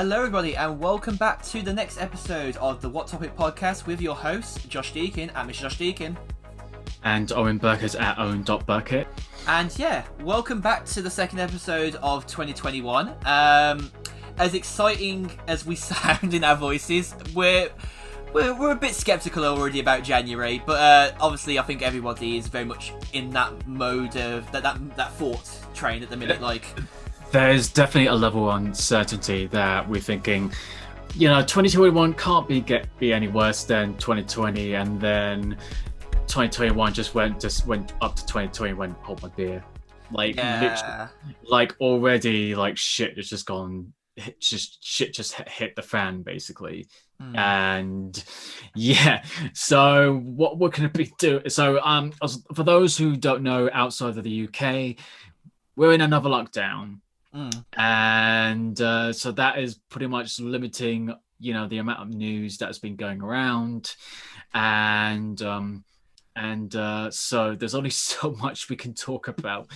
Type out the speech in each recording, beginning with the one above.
Hello everybody and welcome back to the next episode of the What Topic podcast with your host Josh Deakin at Mr. Josh Deakin. And Owen Burkett at Owen.Burkett. And yeah, welcome back to the second episode of 2021. As exciting as we sound in our voices, we're a bit skeptical already about January, but obviously I think everybody is very much in that mode of that thought train at the minute. Like, there's definitely a level of uncertainty that we're thinking, 2021 can't be any worse than 2020, and then 2021 just went up to 2020 when oh my dear, already shit has just gone. Shit just hit the fan basically. And yeah, so what we're going to be doing, so for those who don't know, outside of the UK, we're in another lockdown. And so that is pretty much limiting the amount of news that's been going around, and so there's only so much we can talk about.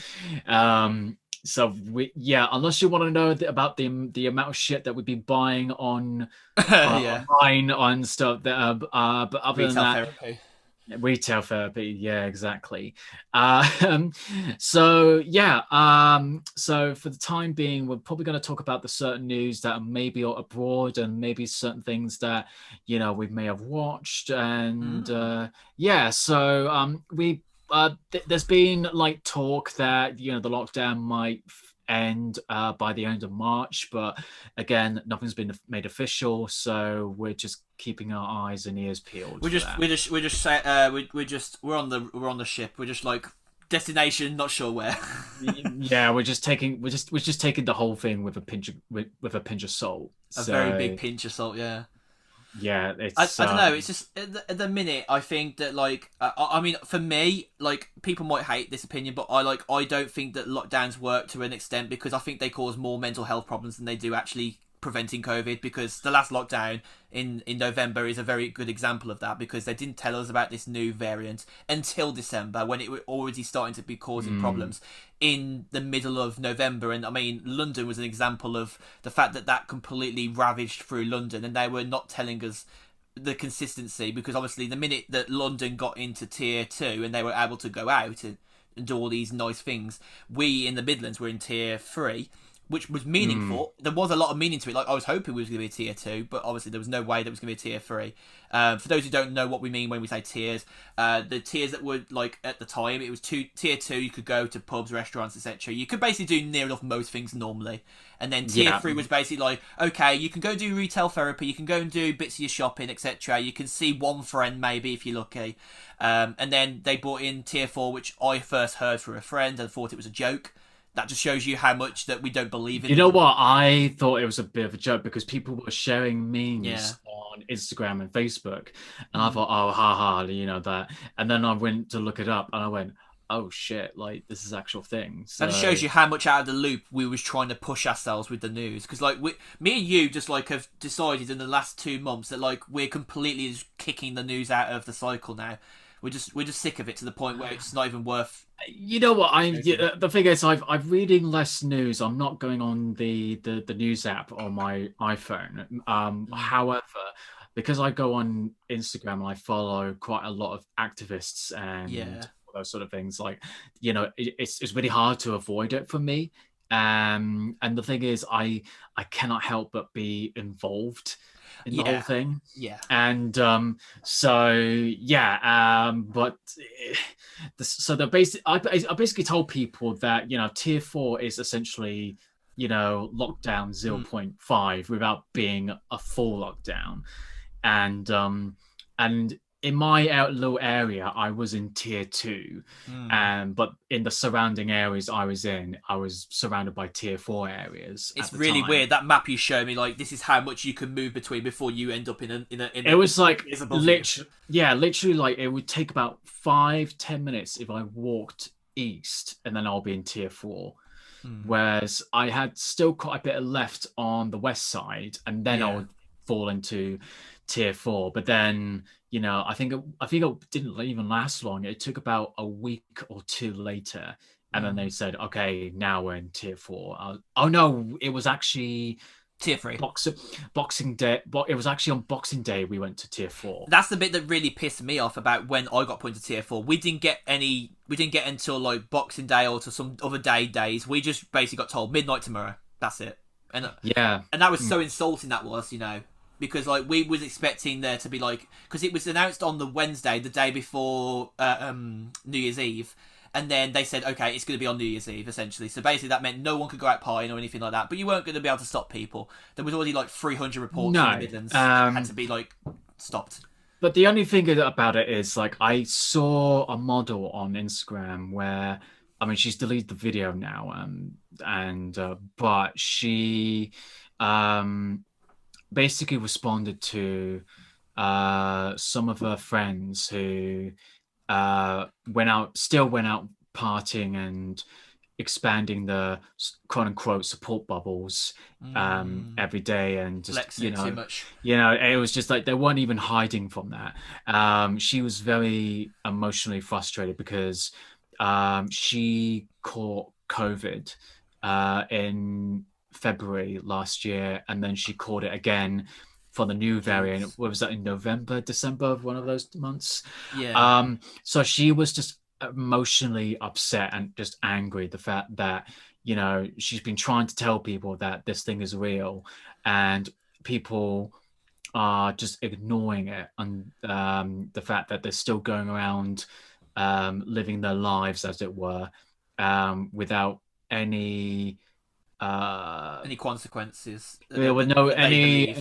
So unless you want to know about the amount of shit that we've been buying on online on stuff that but other retail than that, therapy. Retail therapy, yeah, exactly. So for the time being, we're probably going to talk about the certain news that are maybe abroad, and maybe certain things that we may have watched, and there's been talk that the lockdown might end by the end of March, but again, nothing's been made official, so we're just keeping our eyes and ears peeled. We're on the ship. We're just like, destination, not sure where. Yeah, we're just taking the whole thing with a pinch of salt. Very big pinch of salt, yeah. Yeah, I don't know. It's just at the minute, I think that I mean, for me, people might hate this opinion, but I don't think that lockdowns work to an extent, because I think they cause more mental health problems than they do actually preventing COVID. Because the last lockdown in November is a very good example of that, because they didn't tell us about this new variant until December, when it was already starting to be causing problems in the middle of November. And I mean, London was an example of the fact that completely ravaged through London, and they were not telling us the consistency, because obviously the minute that London got into tier 2 and they were able to go out and do all these nice things, we in the Midlands were in tier 3, which was meaningful. There was a lot of meaning to it. I was hoping we was going to be a tier 2, but obviously there was no way that was going to be a tier 3. For those who don't know what we mean when we say tiers, the tiers that were at the time, it was tier 2. You could go to pubs, restaurants, etc. You could basically do near enough most things normally. And then tier 3 was basically okay, you can go do retail therapy, you can go and do bits of your shopping, etc. You can see one friend maybe if you're lucky. And then they brought in tier 4, which I first heard through a friend and thought it was a joke. That just shows you how much that we don't believe in. You know what? I thought it was a bit of a joke, because people were sharing memes on Instagram and Facebook, and I thought, oh, haha, that. And then I went to look it up, and I went, oh shit, this is actual thing. So... That just shows you how much out of the loop we was trying to push ourselves with the news, because me and you just have decided in the last 2 months that we're completely just kicking the news out of the cycle now. We're just sick of it, to the point where it's not even worth. You know what? The thing is, I'm reading less news. I'm not going on the news app on my iPhone. However, because I go on Instagram and I follow quite a lot of activists and those sort of things, it's really hard to avoid it for me. And the thing is, I cannot help but be involved in the whole thing. Yeah. And I basically told people that tier 4 is essentially lockdown 0.5 without being a full lockdown. And in my little area, I was in tier 2, but in the surrounding areas I was surrounded by tier 4 areas. It's really weird, that map you showed me. This is how much you can move between before you end up in a. It was literally it would take about 5-10 minutes if I walked east, and then I'll be in tier 4. Whereas I had still quite a bit left on the west side, and then I would fall into tier 4. But then I think it didn't even last long. It took about a week or 2 later, and then they said, okay, now we're in tier 4. Oh no, it was actually Tier 3. Boxing Day. But it was actually on Boxing Day we went to Tier 4. That's the bit that really pissed me off about when I got put into Tier 4. We didn't get any. We didn't get until like Boxing Day or to some other days. We just basically got told midnight tomorrow. That's it. And Yeah. and that was so insulting. That was, because like we was expecting there to be like, because it was announced on the Wednesday, the day before New Year's Eve. And then they said, okay, it's going to be on New Year's Eve, essentially. So basically that meant no one could go out partying or anything like that. But you weren't going to be able to stop people. There was already like 300 reports in the Midlands had to be like stopped. But the only thing about it is, like, I saw a model on Instagram where, I mean, she's deleted the video now, but she basically responded to some of her friends who still went out partying and expanding the quote unquote support bubbles every day, and just Flexing too much. It was just like they weren't even hiding from that. She was very emotionally frustrated because she caught COVID in February last year, and then she caught it again for the new variant. What was that, in November, December, one of those months? Yeah. So she was just emotionally upset and just angry, the fact that she's been trying to tell people that this thing is real, and people are just ignoring it, and the fact that they're still going around living their lives, as it were, without any consequences. There were no any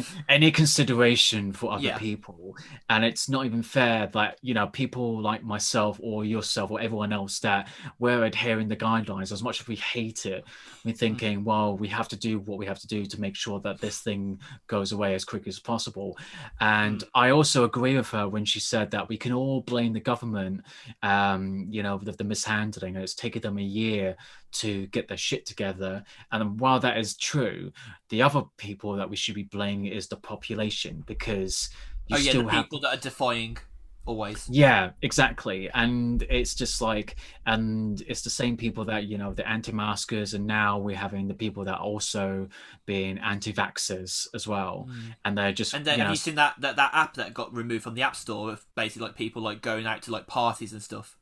consideration for other people, and it's not even fair that people like myself or yourself or everyone else that we're adhering the guidelines. As much as we hate it, we're thinking, well, we have to do what we have to do to make sure that this thing goes away as quickly as possible. And I also agree with her when she said that we can all blame the government, the mishandling, and it's taken them a year to get their shit together. And while that is true, the other people that we should be blaming is the population, because the people that are defying always. Yeah, exactly. And it's just like, and it's the same people that, the anti-maskers, and now we're having the people that are also being anti-vaxxers as well. And they're just... And then have you seen that app that got removed from the App Store of basically like people like going out to like parties and stuff?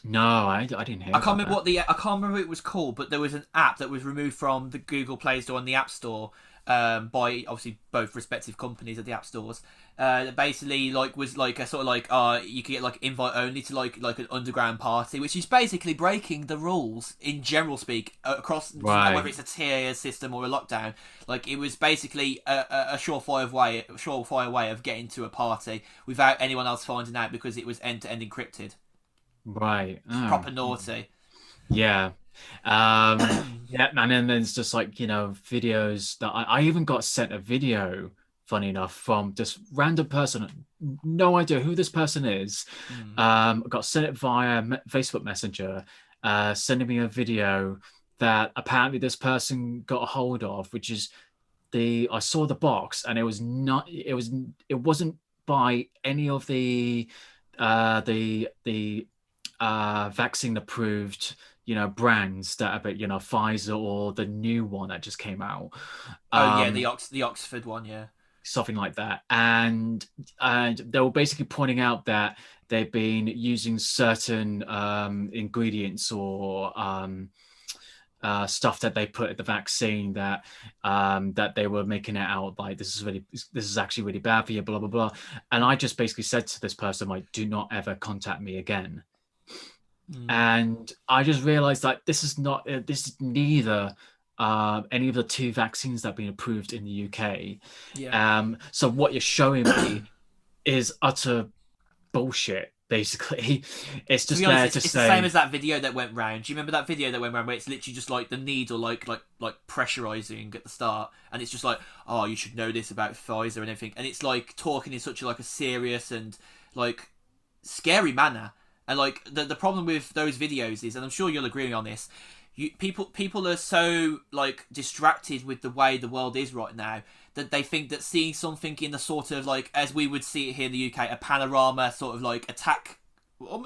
No, I didn't hear. I can't remember I can't remember what it was called, but there was an app that was removed from the Google Play Store and the App Store by obviously both respective companies at the app stores. That basically like was like a sort of like you could get like invite only to like an underground party, which is basically breaking the rules in general speak across whether it's a tier system or a lockdown. Like it was basically a surefire way of getting to a party without anyone else finding out, because it was end to end encrypted. Right. Proper naughty. Yeah. And then there's just like, videos that I even got sent a video, funny enough, from this random person. No idea who this person is. Got sent it via Facebook Messenger, sending me a video that apparently this person got a hold of, which is I saw the box, and it wasn't by any of the vaccine approved brands that are, Pfizer or the new one that just came out. The Oxford one, something like that. And they were basically pointing out that they've been using certain ingredients or stuff that they put in the vaccine that they were making it out like this is actually really bad for you, blah blah blah. And I just basically said to this person, like, do not ever contact me again. And I just realized that this is neither any of the two vaccines that have been approved in the UK. So what you're showing me is utter bullshit, basically. It's just it's the same as that video that went round. Do you remember that video that went round where it's literally just like the needle like pressurizing at the start, and it's just like, oh, you should know this about Pfizer and everything, and it's like talking in such a serious and like scary manner. And like the problem with those videos is, and I'm sure you'll agree with me on this, people are so like distracted with the way the world is right now that they think that seeing something in the sort of like, as we would see it here in the UK, a panorama sort of like attack,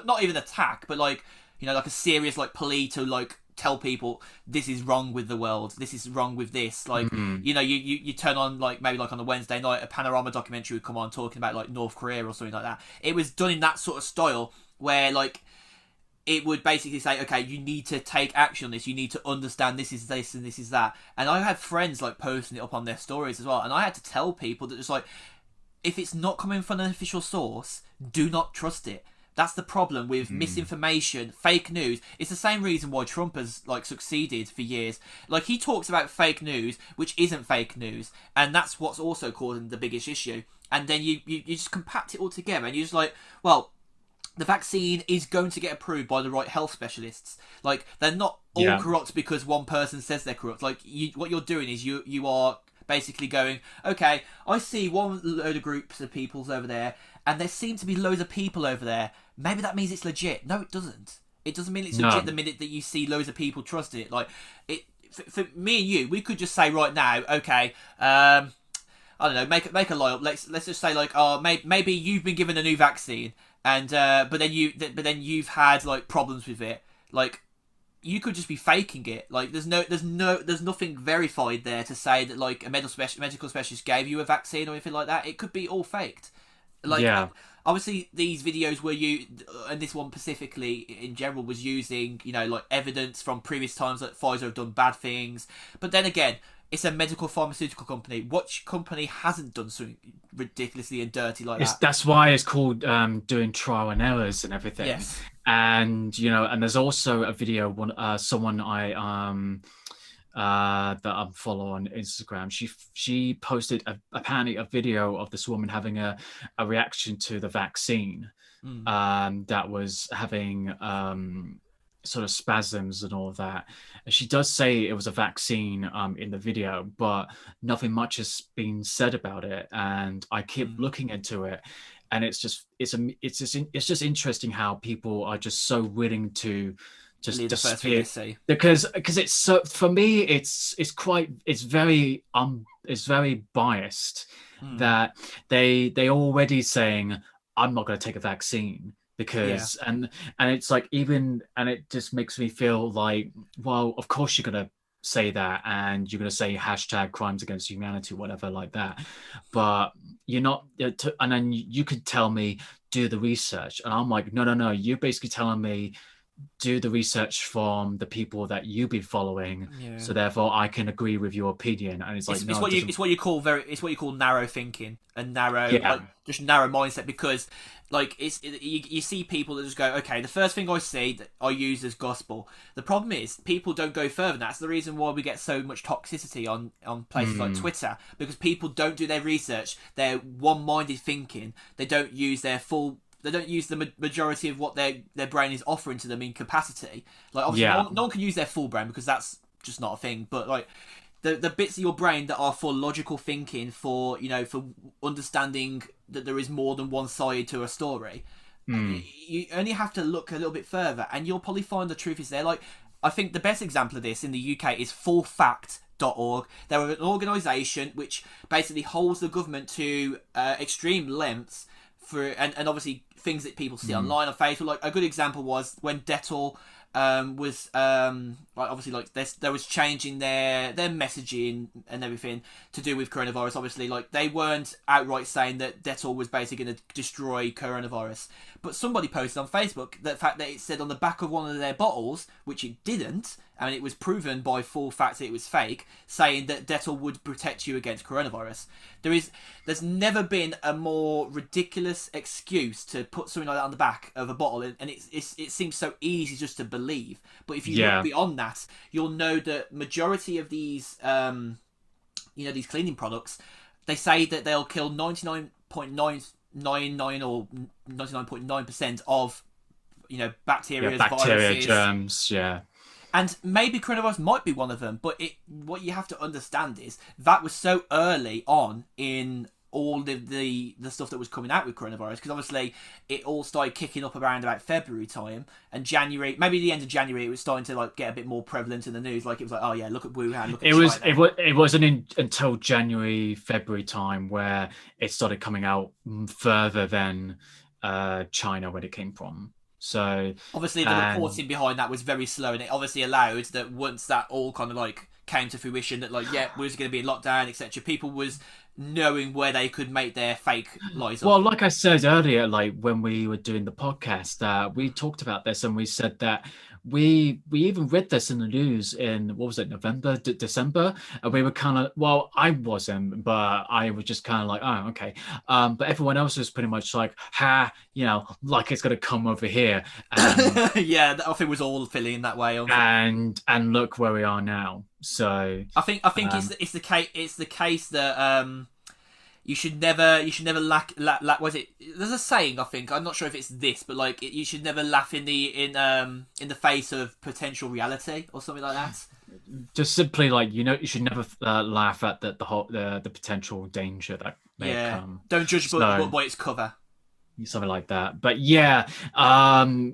not even attack, but like like a serious like plea to like tell people this is wrong with the world, this is wrong with this. Like, you know, you turn on, like, maybe like on a Wednesday night, a Panorama documentary would come on talking about like North Korea or something like that. It was done in that sort of style where like it would basically say, okay, you need to take action on this, you need to understand this is this and this is that. And I had friends like posting it up on their stories as well, and I had to tell people that just like, if it's not coming from an official source, do not trust it. That's the problem with misinformation, fake news. It's the same reason why Trump has like succeeded for years. Like, he talks about fake news, which isn't fake news, and that's what's also causing the biggest issue. And then you just compact it all together, and you're just like, well, the vaccine is going to get approved by the right health specialists. Like, they're not all corrupt because one person says they're corrupt. Like, what you're doing is you are basically going, okay, I see one load of groups of peoples over there, and there seem to be loads of people over there. Maybe that means it's legit. No, it doesn't. It doesn't mean it's legit the minute that you see loads of people trusting it. Like, it for me and you, we could just say right now, okay, I don't know, make a lie up. Let's just say like, oh, maybe you've been given a new vaccine, and but then you've had like problems with it. Like, you could just be faking it. Like, there's nothing verified there to say that like a medical specialist gave you a vaccine or anything like that. It could be all faked. Like, obviously these videos were and this one specifically in general was using, you know, like evidence from previous times that Pfizer have done bad things. But then again, it's a medical pharmaceutical company. What company hasn't done something ridiculously and dirty like that? That's why it's called doing trial and errors and everything. Yes. And, you know, and there's also a video, someone that I'm following on Instagram. She posted apparently a video of this woman having a reaction to the vaccine, that was having sort of spasms and all of that. And she does say it was a vaccine in the video, but nothing much has been said about it. And I keep looking into it, and it's just interesting how people are just so willing to just because it's so, for me it's very biased, that they already saying I'm not going to take a vaccine because and it's like, even, and it just makes me feel like, well, of course you're going to say that, and you're going to say hashtag crimes against humanity, whatever like that, but you're not, and then you could tell me do the research, and I'm like, no, you're basically telling me do the research from the people that you've been following, so therefore I can agree with your opinion. And it's like, it's what you call narrow thinking and narrow just narrow mindset, because like you see people that just go, okay, the first thing I see that I use as gospel. The problem is people don't go further than that. That's the reason why we get so much toxicity on places like Twitter, because people don't do their research. They're one-minded thinking. They don't use the majority of what their brain is offering to them in capacity. Like, obviously, no one can use their full brain because that's just not a thing. But like the bits of your brain that are for logical thinking, for understanding that there is more than one side to a story, you only have to look a little bit further, and you'll probably find the truth is there. Like, I think the best example of this in the UK is fullfact.org. They're an organisation which basically holds the government to extreme lengths and obviously things that people see online on Facebook. Like, a good example was when Dettol was like, obviously, like there was changing their messaging and everything to do with coronavirus. Obviously, like, they weren't outright saying that Dettol was basically going to destroy coronavirus, but somebody posted on Facebook the fact that it said on the back of one of their bottles, which it didn't, and it was proven by full fact that it was fake, saying that Dettol would protect you against coronavirus. There's never been a more ridiculous excuse to put something like that on the back of a bottle, and it seems so easy just to believe. But if you look beyond that, you'll know that majority of these these cleaning products, they say that they'll kill 99.999 or 99.9% of bacteria, viruses, germs, and maybe coronavirus might be one of them. But what you have to understand is that was so early on in all the stuff that was coming out with coronavirus, because obviously it all started kicking up around about February time, and January, maybe the end of January, it was starting to like get a bit more prevalent in the news. Like, it was like, oh yeah, look at Wuhan, look at China. It wasn't until January, February time where it started coming out further than China, where it came from. So Obviously, the and reporting behind that was very slow, and it obviously allowed that once that all kind of like came to fruition, that like yeah, we was going to be in lockdown, etc. People was knowing where they could make their fake lies well, up. like I said earlier, like when we were doing the podcast, we talked about this and we said that we even read this in the news in what was it, November, December, and we were kind of well, I wasn't, but I was just kind of like, oh, okay. But everyone else was pretty much like, ha, like it's gonna come over here, and Yeah, I think it was all feeling that way. and look where we are now. So I think um, it's the case that you should never lack was it there's a saying, I think, I'm not sure if it's this, but like you should never laugh in the face of potential reality or something like that. just simply like you should never laugh at the potential danger that may Yeah, come. don't judge book So by its cover. something like that. But yeah,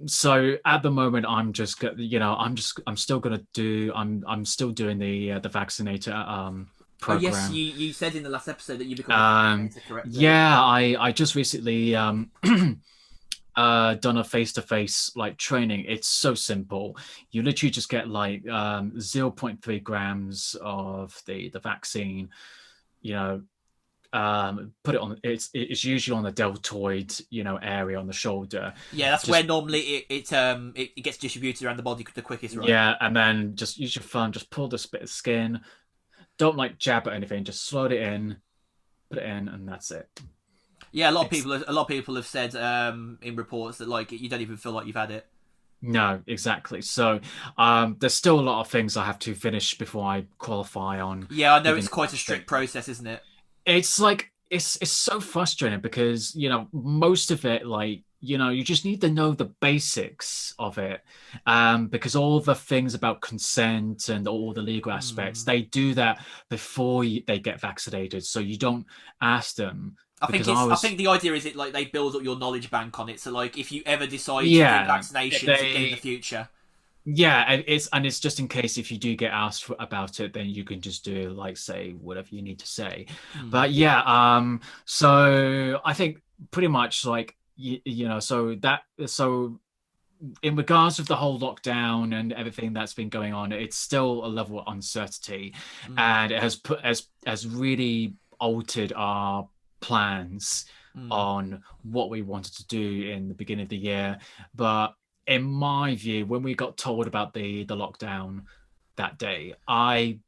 so at the moment I'm still gonna do I'm still doing the vaccinator Oh yes, program. you said in the last episode that you become a Um, vaccinator, correctly. yeah, I just recently done a face-to-face like training. It's so simple. You literally just get like 0.3 grams of the vaccine, you know, put it on it's usually on the deltoid, area on the shoulder. Yeah, that's where Just normally it gets distributed around the body the quickest, right? yeah, and then just use your thumb, just pull this bit of skin. Don't like jab at anything, just slot it in, put it in, and that's it. Yeah, It's a lot of people have said in reports that like you don't even feel like you've had it. no, exactly. So there's still a lot of things I have to finish before I qualify on Yeah, I know even it's quite a strict process, isn't it? it's like it's so frustrating because most of it like you just need to know the basics of it, because all the things about consent and all the legal aspects Hmm. they do that before they get vaccinated, so you don't ask them. Because I I was think the idea is it like they build up your knowledge bank on it. So like if you ever decide to do yeah vaccinations again in the they future. yeah and it's just in case if you do get asked about it, then you can just do like say whatever you need to say. Hmm. But yeah, so I think pretty much like so in regards of the whole lockdown and everything that's been going on, it's still a level of uncertainty, Hmm. and it has really altered our plans Hmm. on what we wanted to do in the beginning of the year. But in my view, when we got told about the lockdown that day, I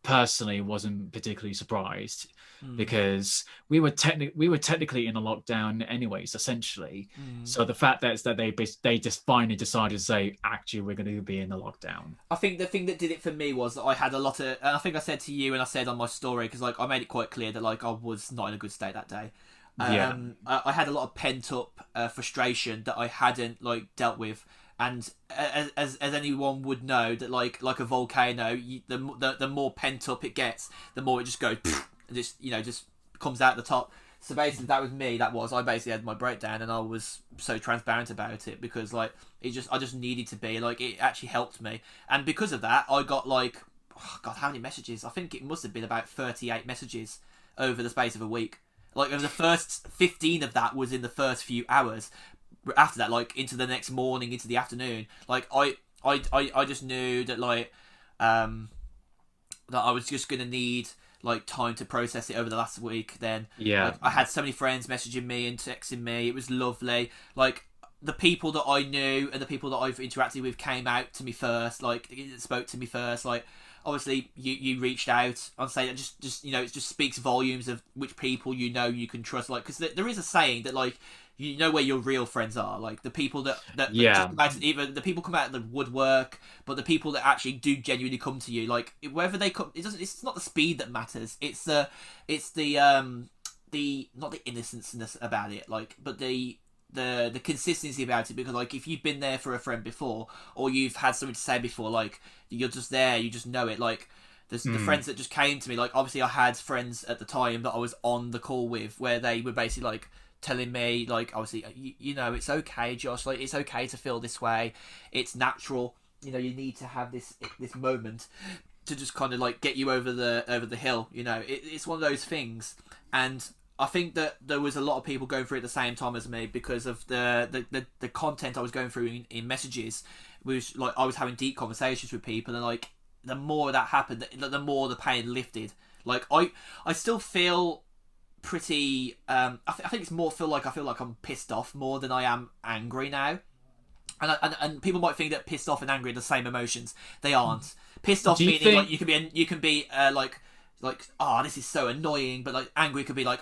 personally wasn't particularly surprised Hmm. because we were technically in a lockdown anyways, essentially. Hmm. So the fact that is that they just finally decided to say, actually, we're going to be in the lockdown. I think the thing that did it for me was that I had a lot of, and I think I said to you and I said on my story because like I made it quite clear that like I was not in a good state that day. Yeah, I had a lot of pent up frustration that I hadn't like dealt with, and as anyone would know that like a volcano, the more pent up it gets, the more it just goes and just comes out the top. So basically, that was me. I basically had my breakdown, and I was so transparent about it because like I just needed to be like it actually helped me, and because of that, I got like oh God, how many messages? I think it must have been about 38 messages over the space of a week. Like the first 15 of that was in the first few hours. After that, like into the next morning, into the afternoon, like I just knew that um that I was just gonna need like time to process it over the last week. Then like yeah, I had so many friends messaging me and texting me. It was lovely. Like the people that I knew and the people that I've interacted with came out to me first. Like spoke to me first. Like obviously you reached out and say that just it just speaks volumes of which people you can trust. Like because there is a saying that like you know where your real friends are, like the people that just yeah, come out, even the people come out of the woodwork, but the people that actually do genuinely come to you, like whether they come, it's not the speed that matters, it's the not the innocence about it, like but the consistency about it, because like if you've been there for a friend before or you've had something to say before, like you're just there, you just know it. Like the mm, friends that just came to me, like obviously I had friends at the time that I was on the call with where they were basically like telling me like obviously it's okay, Josh, like it's okay to feel this way, it's natural, you need to have this moment to just kind of like get you over the hill, it's one of those things. And I think that there was a lot of people going through it at the same time as me because of the content I was going through in messages. Was like I was having deep conversations with people, and like the more that happened, the more the pain lifted. Like I still feel pretty. I think it's more I feel like I'm pissed off more than I am angry now. And people might think that pissed off and angry are the same emotions. They aren't. Pissed off meaning like you can be like oh, this is so annoying, but like angry could be like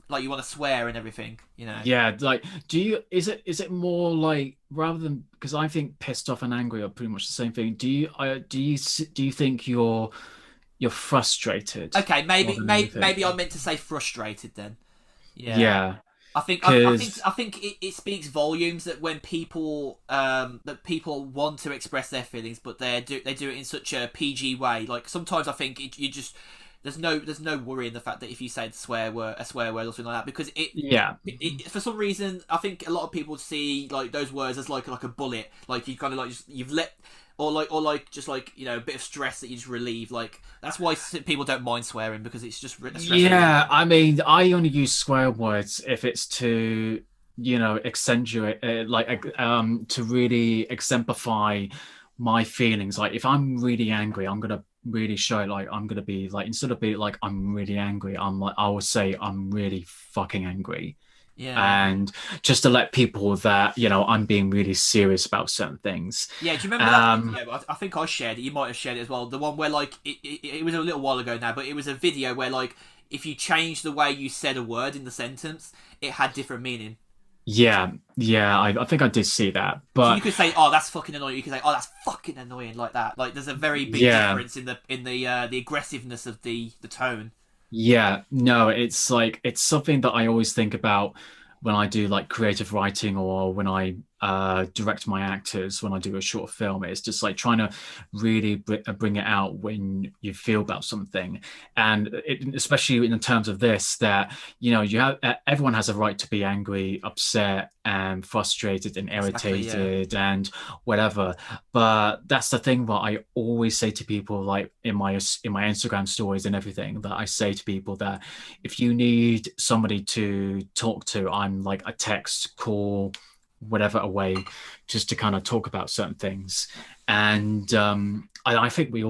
like you want to swear and everything, you know. Yeah, like, is it more like, rather than, because I think pissed off and angry are pretty much the same thing. Do you think you're frustrated Okay, more than anything? maybe I meant to say frustrated then. Yeah. Yeah, I because think it speaks volumes that when people that people want to express their feelings, but they do it in such a PG way. Like sometimes I think you just there's no worry in the fact that if you say a swear word or something like that, because yeah, for some reason I think a lot of people see like those words as like a bullet, like you kind of like you've let or like just like, you know, a bit of stress that you just relieve. Like that's why people don't mind swearing, because it's just a stress reliever. yeah. I mean, I only use swear words if it's to, accentuate, to really exemplify my feelings. Like if I'm really angry, I'm gonna really show it. Like I'm gonna be like, instead of being like I'm really angry, I will say I'm really fucking angry. Yeah. And just to let people that, I'm being really serious about certain things. Yeah, do you remember that Um, video? I think I shared it. You might have shared it as well. The one where like it was a little while ago now, but it was a video where like if you change the way you said a word in the sentence, it had different meaning. yeah, yeah, I think I did see that, So you but could say, "Oh, that's fucking annoying." You could say, "Oh, that's fucking annoying," like that. Like there's a very big yeah. difference in the aggressiveness of the tone. Yeah, no, it's like, it's something that I always think about when I do like creative writing, or when I direct my actors when I do a short film. It's just like trying to really bring it out when you feel about something, and especially in terms of this, that everyone has a right to be angry, upset, and frustrated, and Exactly. Yeah. irritated, and whatever. But that's the thing that I always say to people, like in my Instagram stories and everything, that I say to people that if you need somebody to talk to, I'm like a text, call, whatever away, just to kind of talk about certain things. And I think we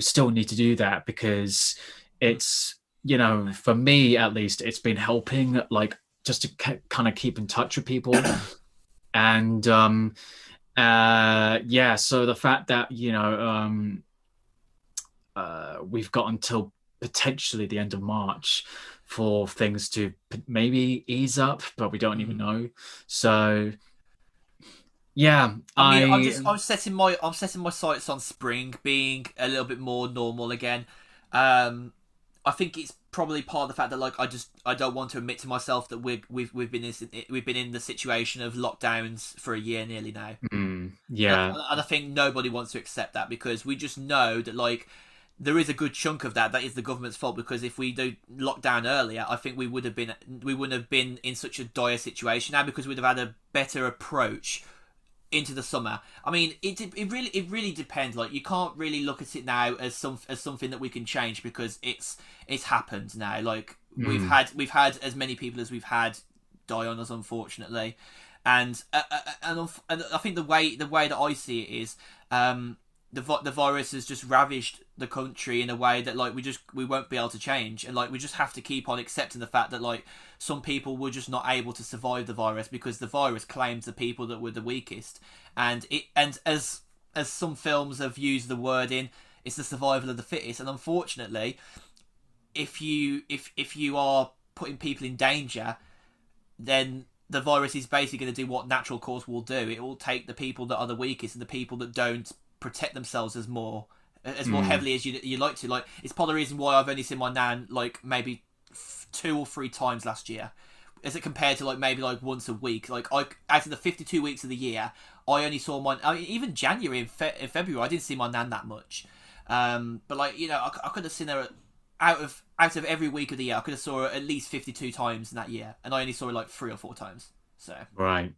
still need to do that, because it's, for me at least, it's been helping, like, just to kind of keep in touch with people. And yeah, so the fact that we've got until potentially the end of March for things to maybe ease up, but we don't even Mm. know. So yeah, I mean, I'm setting my sights on spring being a little bit more normal again. Um, I think it's probably part of the fact that like I don't want to admit to myself that we've been in the situation of lockdowns for a year nearly now. yeah, And I think nobody wants to accept that, because we just know that like there is a good chunk of that is the government's fault, because if we do lock down earlier, I think we wouldn't have been in such a dire situation now, because we'd have had a better approach into the summer. I mean, it really depends. Like you can't really look at it now as something that we can change, because it's happened now. Like mm, we've had as many people as we've had die on us, unfortunately, and and I think the way that I see it is the virus has just ravaged the country in a way that like we won't be able to change, and like we just have to keep on accepting the fact that like some people were just not able to survive the virus, because the virus claims the people that were the weakest, and as some films have used the word in, it's the survival of the fittest, and unfortunately if you are putting people in danger, then the virus is basically going to do what natural cause will do. It will take the people that are the weakest and the people that don't protect themselves more mm, heavily as you like to. Like it's part of the reason why I've only seen my nan like maybe 2 or 3 times last year, as it compared to like maybe like once a week. Like I out of the 52 weeks of the year, I only saw my. I mean, even January and February, I didn't see my nan that much. But like I could have seen her out of every week of the year. I could have saw her at least 52 times in that year, and I only saw her like 3 or 4 times. So right,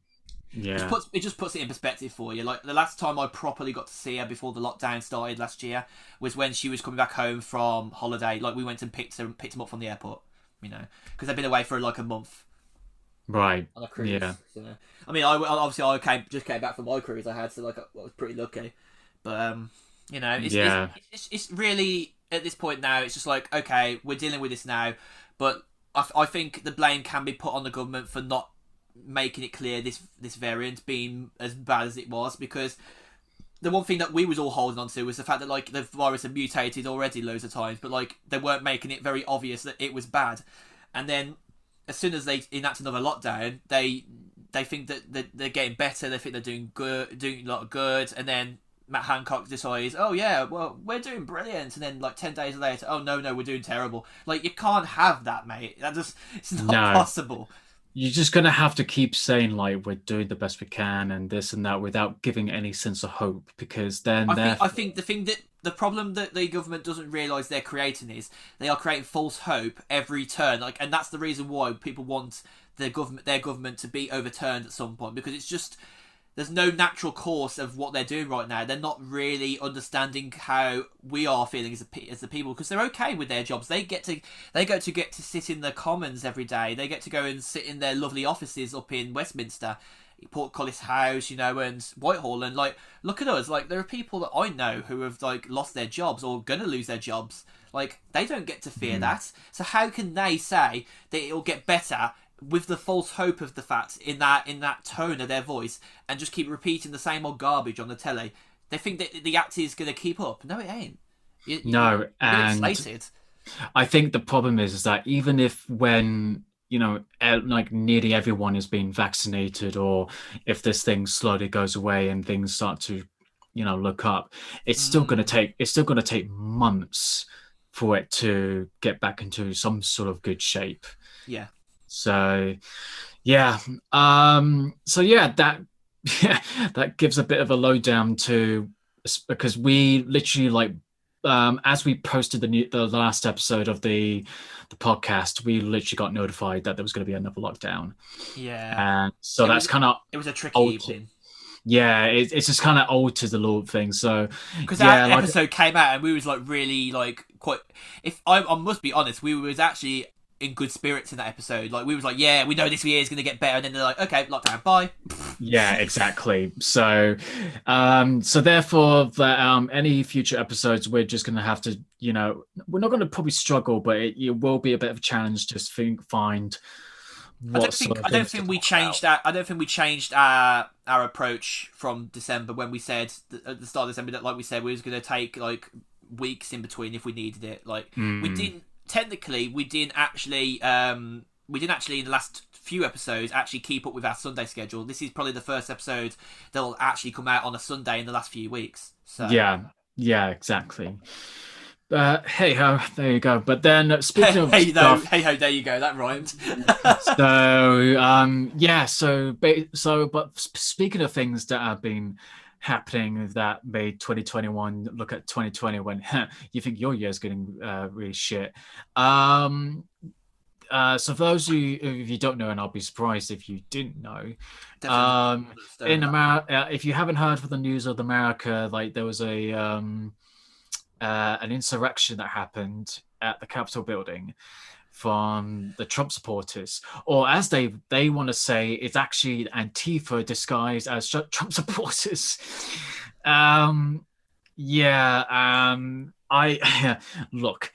yeah, it just puts it in perspective for you. Like the last time I properly got to see her before the lockdown started last year was when she was coming back home from holiday. Like we went and picked him up from the airport. because they've been away for like a month Right. on a cruise. Yeah. So, I mean, I just came back from my cruise I had, so like I was pretty lucky. But Yeah. it's really at this point now. It's just like, okay, we're dealing with this now, but I think the blame can be put on the government for not making it clear this variant being as bad as it was, because the one thing that we was all holding on to was the fact that like the virus had mutated already loads of times, but like they weren't making it very obvious that it was bad. And then as soon as they enact another lockdown, they think that they're getting better. They think they're doing a lot of good, and then Matt Hancock decides, oh yeah, well, we're doing brilliant, and then like 10 days later, oh no, we're doing terrible. Like, you can't have that, mate. It's not possible. You're just gonna have to keep saying like we're doing the best we can and this and that without giving any sense of hope, because then I think the problem that the government doesn't realise they're creating is they are creating false hope every turn. Like, and that's the reason why people want their government to be overturned at some point, because it's just there's no natural course of what they're doing right now. They're not really understanding how we are feeling as the people, because they're okay with their jobs. They get to sit in the Commons every day. They get to go and sit in their lovely offices up in Westminster, Portcullis House, and Whitehall. And like, look at us. Like, there are people that I know who have like lost their jobs or gonna lose their jobs. Like, they don't get to fear that. So how can they say that it'll get better with the false hope of the fact in that tone of their voice, and just keep repeating the same old garbage on the telly? They think that the act is going to keep up. No, it ain't. You're inflated. I think the problem is that even if when like nearly everyone is being vaccinated, or if this thing slowly goes away and things start to look up, it's still going to take months for it to get back into some sort of good shape. Yeah. So, yeah. That gives a bit of a lowdown to, because we literally like, as we posted the last episode of the podcast, we literally got notified that there was going to be another lockdown. Yeah. And so that's kind of, it was a tricky evening. Yeah, it's just kind of altered the Lord thing. So because that episode came out and we was like really like quite. If I must be honest, we was actually in good spirits in that episode. Like, we was like, yeah, we know this year is going to get better, and then they're like, okay, lockdown, bye. Yeah, exactly. So therefore, any future episodes, we're just going to have to, we're not going to probably struggle, but it will be a bit of a challenge to find. I don't think we changed our approach from December, when we said at the start of December that, like we said, we was going to take like weeks in between if we needed it. Like, we didn't. Technically, we didn't actually in the last few episodes actually keep up with our Sunday schedule. This is probably the first episode that will actually come out on a Sunday in the last few weeks. So yeah, exactly. Hey ho, there you go. But then speaking of hey stuff, hey ho, there you go. That rhymed. But speaking of things that have been happening that made 2021 look at 2020 when you think your year's getting really shit. So for those of you don't know, and I'll be surprised if you didn't know, in America, if you haven't heard of the news of America, like there was an insurrection that happened at the Capitol building from the Trump supporters, or as they want to say, it's actually Antifa disguised as Trump supporters. I look,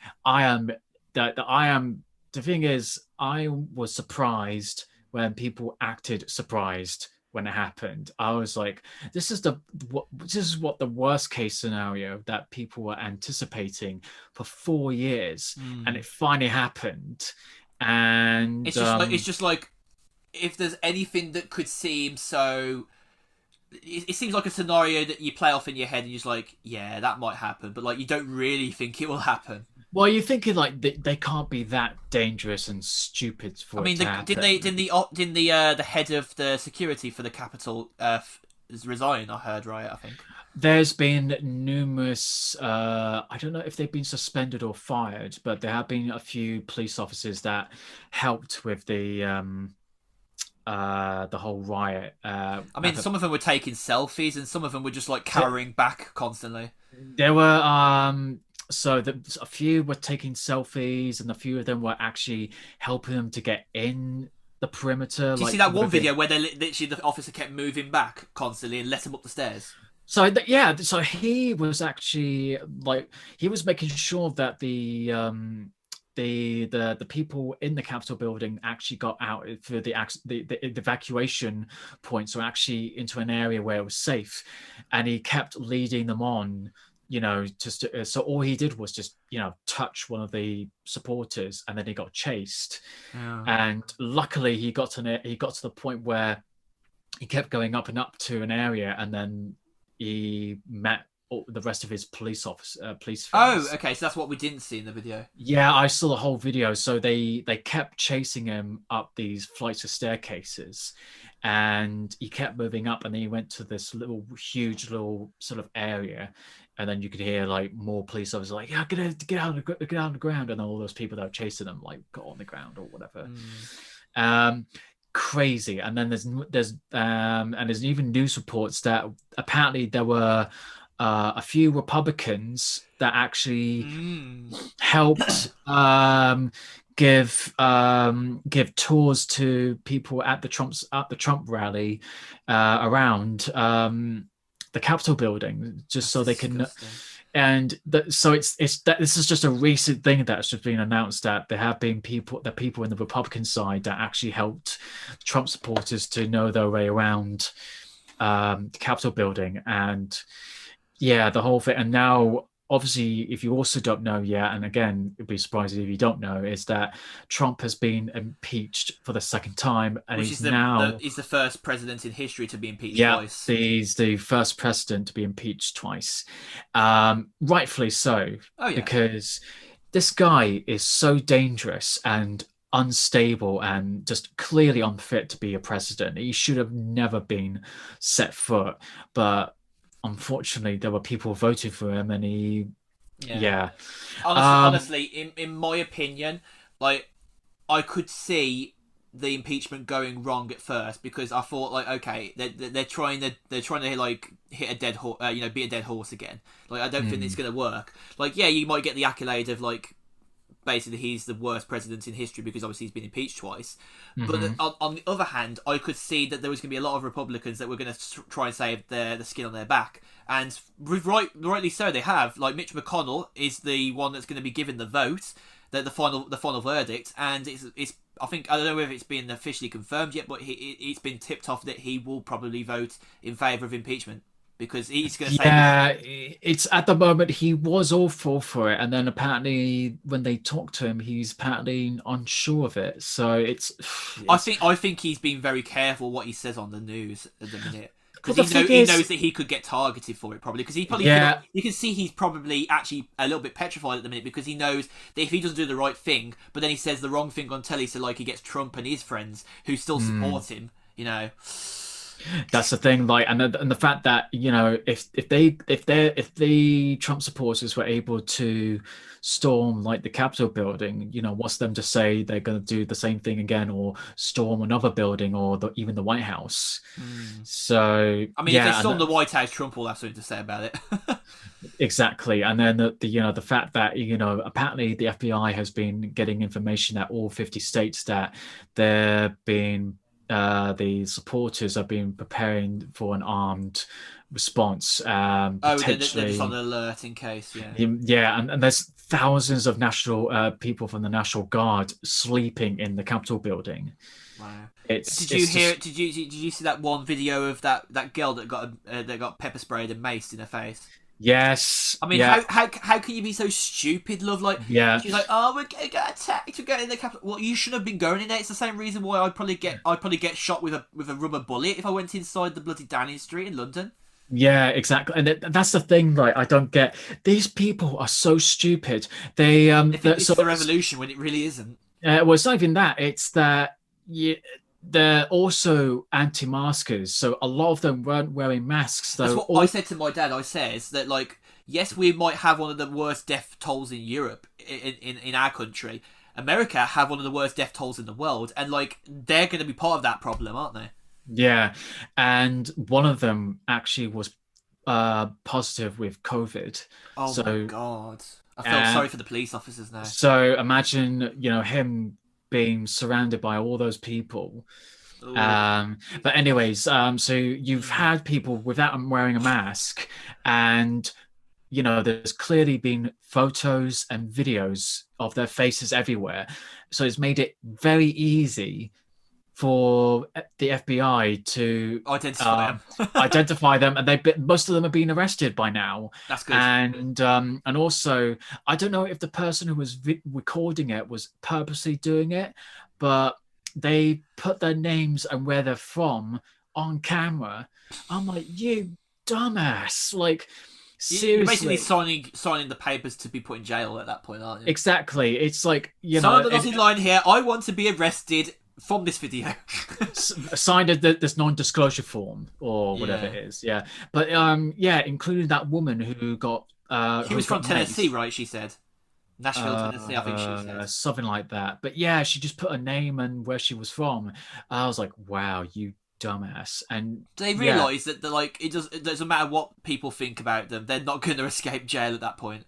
the thing is, I was surprised when people acted surprised when it happened. I was like, this is what the worst case scenario that people were anticipating for 4 years, and it finally happened. And it's just like if there's anything that could seem so, it seems like a scenario that you play off in your head and you're just like, yeah, that might happen, but like you don't really think it will happen. Well, you're thinking like they can't be that dangerous and stupid for. I mean, didn't the head of the security for the Capitol resign? I heard, right? I think there's been numerous. I don't know if they've been suspended or fired, but there have been a few police officers that helped with the whole riot. I mean, some of them were taking selfies, and some of them were just like cowering back constantly. There were a few were taking selfies, and a few of them were actually helping them to get in the perimeter, Do you see like that one within. video where they literally the officer kept moving back constantly and let him up the stairs? Yeah, so he was actually like he was making sure that the people in the Capitol building actually got out for the evacuation point, so actually into an area where it was safe, and he kept leading them on. Just so all he did was just touch one of the supporters, and then he got chased. Yeah. And luckily, he got to the point where he kept going up and up to an area, and then he met the rest of his police Oh, friends. okay. So that's what we didn't see in the video. Yeah, I saw the whole video. So they kept chasing him up these flights of staircases, and he kept moving up, and then he went to this little, huge, little sort of area, and then you could hear like more police officers like, "Yeah, get out of the ground," and all those people that were chasing him like got on the ground or whatever. Um, Crazy. And then there's even news reports that apparently there were a few Republicans that actually Mm. helped give tours to people at the Trump rally around the Capitol building, just That's so they can. disgusting. And so it's that this is just a recent thing that's just been announced, that there have been people in the Republican side that actually helped Trump supporters to know their way around the Capitol building. And yeah, the whole thing. And now, obviously, if you also don't know yet, and again, it'd be surprising if you don't know, is that Trump has been impeached for the second time, and Which is he's now, he's the first president in history to be impeached yeah, twice. he's the first president to be impeached twice. Rightfully so, Oh yeah. because this guy is so dangerous and unstable and just clearly unfit to be a president. He should have never been set foot, but unfortunately, there were people voting for him, and Yeah. yeah. Um, Honestly, in my opinion, like I could see the impeachment going wrong at first because I thought like, okay, they're trying to like hit a dead horse, be a dead horse again. Like I don't think it's mm, gonna work. Like yeah, you might get the accolade of like basically he's the worst president in history because obviously he's been impeached twice. But mhm. on the other hand, I could see that there was going to be a lot of Republicans that were going to try and save the skin on their back, and rightly so they have. Like Mitch McConnell is the one that's going to be given the vote, the final verdict, and it's I think I don't know if it's been officially confirmed yet, but it's been tipped off that he will probably vote in favour of impeachment because he's going to say Yeah, it's at the moment he was awful for it, and then apparently when they talked to him, he's apparently unsure of it. So it's I think he's been very careful what he says on the news at the minute well, because the thing he is, knows that he could get targeted for it probably because he probably yeah, you can see he's probably actually a little bit petrified at the minute because he knows that if he doesn't do the right thing, but then he says the wrong thing on telly, so like he gets Trump and his friends who still mm, support him, you know. that's the thing. Like, and the fact that if the Trump supporters were able to storm like the Capitol building, what's them to say they're going to do the same thing again, or storm another building, or even the White House? Mm. So I mean, if they yeah, storm the White House, Trump will have something to say about it. exactly. And then the fact that apparently the FBI has been getting information at all 50 states that they're being the supporters have been preparing for an armed response, Oh, they're just on potentially. alert in case, yeah. Yeah, and there's thousands of national people from the National Guard sleeping in the Capitol building. Wow. Did you It's hear? just Did you see that one video of that girl that got pepper sprayed and maced in her face? yes, I mean, yeah, how can you be so stupid, love? Like yeah. she's like, oh, we're gonna get attacked. We're going in the capital. Well, you shouldn't have been going in there. It's the same reason why I'd probably get shot with a rubber bullet if I went inside the bloody Downing Street in London. Yeah, exactly. And that's the thing, like, I don't get these people are so stupid. They think this So is a revolution when it really isn't. well, it's not even that. It's that they're also anti-maskers. So a lot of them weren't wearing masks, That's though. what I said to my dad. I says that like, yes, we might have one of the worst death tolls in Europe in our country. America have one of the worst death tolls in the world, and like they're going to be part of that problem, aren't they? Yeah, and one of them actually was positive with COVID. Oh my So god. I felt uh, sorry for the police officers now. so imagine, him being surrounded by all those people. Oh. But anyways, so you've Mm. had people without them wearing a mask, and there's clearly been photos and videos of their faces everywhere. So it's made it very easy for the FBI to Identify them. identify them, and most of them have been arrested by now. That's good. And also, I don't know if the person who was recording it was purposely doing it, but they put their names and where they're from on camera. I'm like, you dumbass! Like, You're basically seriously. signing the papers to be put in jail at that point, aren't you? Exactly. It's like, Sign the dotted line here. I want to be arrested from this video. signed this non-disclosure form or whatever it is. Yeah. But yeah, including that woman who got She who was from got Tennessee, maced. right? She said Nashville, Tennessee. I think she said. Something like that. But yeah, she just put a name and where she was from. I was like, wow, you dumbass. And They yeah, realise that they're like it doesn't matter what people think about them. They're not going to escape jail at that point.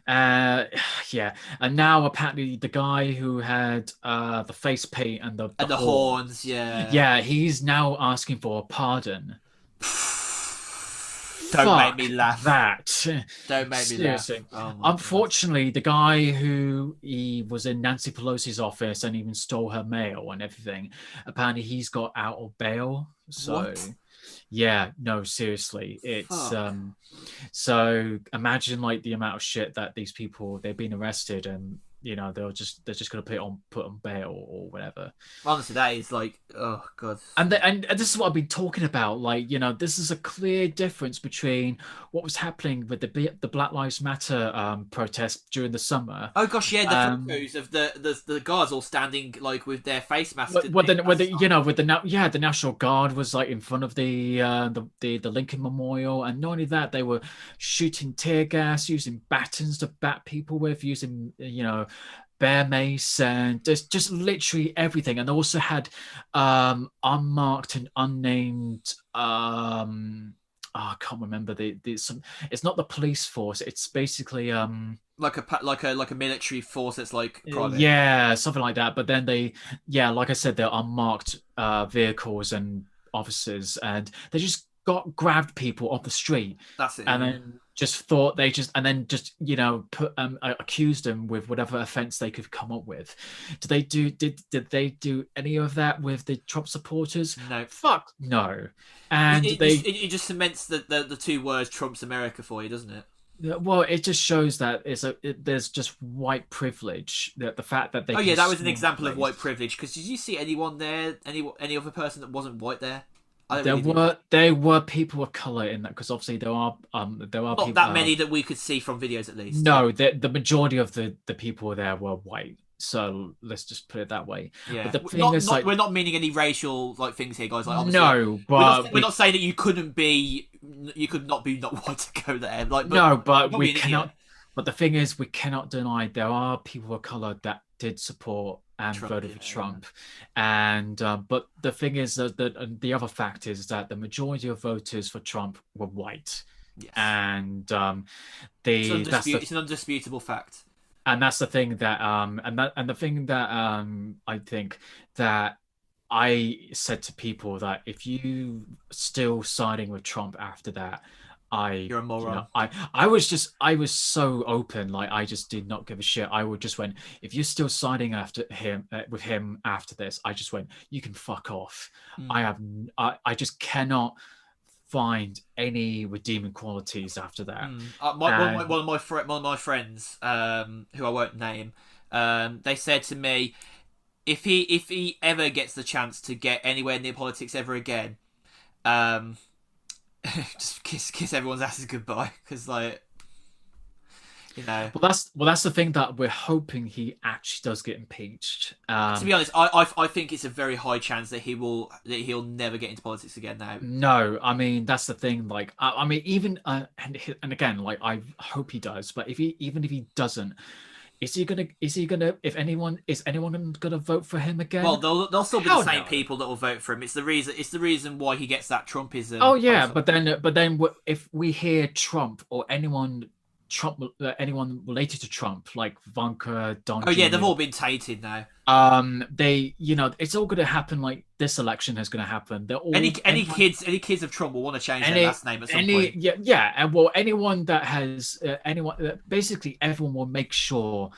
uh yeah. And now apparently the guy who had the face paint and the And the horn, horns, yeah. yeah, he's now asking for a pardon. Don't make Fuck me laugh. that. Don't make me laugh. Seriously. Oh my god. Unfortunately, the guy who he was in Nancy Pelosi's office and even stole her mail and everything, apparently he's got out of bail. So What? yeah, no, seriously. It's Fuck. so imagine like the amount of shit that these people they've been arrested and they're just gonna put on bail or whatever. Honestly, that is like, oh god. And this is what I've been talking about. Like, this is a clear difference between what was happening with the Black Lives Matter protest during the summer. Oh gosh, yeah, the Um, photos of the guards all standing like with their face masks. with the National Guard was like in front of the Lincoln Memorial, and not only that, they were shooting tear gas, using batons to bat people with, using bear mace, and just literally everything. And they also had unmarked and unnamed I can't remember it's not the police force, it's basically like a military force that's like private. yeah, something like that. But then yeah, like I said, they're unmarked vehicles and officers, and they just grabbed people off the street, That's it. and Yeah. then just thought they just and then just put accused them with whatever offense they could come up with. Did they do any of that with the Trump supporters? No. Fuck no. And it just cements the two words Trump's America for you, doesn't it? well, it just shows that there's just white privilege. The fact that they Oh can yeah, that was an swing example of white place. privilege. Because did you see anyone there, any other person that wasn't white there? I don't There really think were people of color in that, because obviously there are not people. that many that we could see from videos at least. No, the majority of the people there were white. So let's just put it that way. Yeah, But the thing not, is, not like, we're not meaning any racial like things here, guys. Like obviously, no, we're not but we're not saying that you could not be not white to go there. Like, no, you're but probably we an idiot. cannot. But the thing is, we cannot deny there are people of color that did support and Trump, voted for yeah. Trump. And but the thing is that the other fact is that the majority of voters for Trump were white, Yes, and it's an undisputable fact. and that's the thing that the thing that I think that I said to people that if you still siding with Trump after that, You're a moron. I was so open, like I just did not give a shit. I would just went, if you're still siding after him with him after this, I just went, you can fuck off. I just cannot find any redeeming qualities after that. One of my friends, who I won't name, they said to me, if he ever gets the chance to get anywhere near politics ever again, just kiss everyone's asses goodbye, because like, Well, that's the thing that we're hoping he actually does get impeached. To be honest, I think it's a very high chance that he'll never get into politics again now. No, I mean that's the thing. Like, even and again, like I hope he does, but even if he doesn't, Is he gonna? If anyone is anyone gonna vote for him Well, again? they'll still be the Hell same no. people that will vote for him. It's the reason. It's the reason why he gets that Trumpism. Oh yeah, but then if we hear Trump or anyone related to Trump, like Ivanka, Don Oh yeah, they've Jr., all been tainted now. they it's all gonna happen. Like this election is gonna happen. They're Any all any anyone, kids any kids of Trump will want to change their any last name at some any point. yeah yeah, and well, anyone that has anyone basically everyone will make sure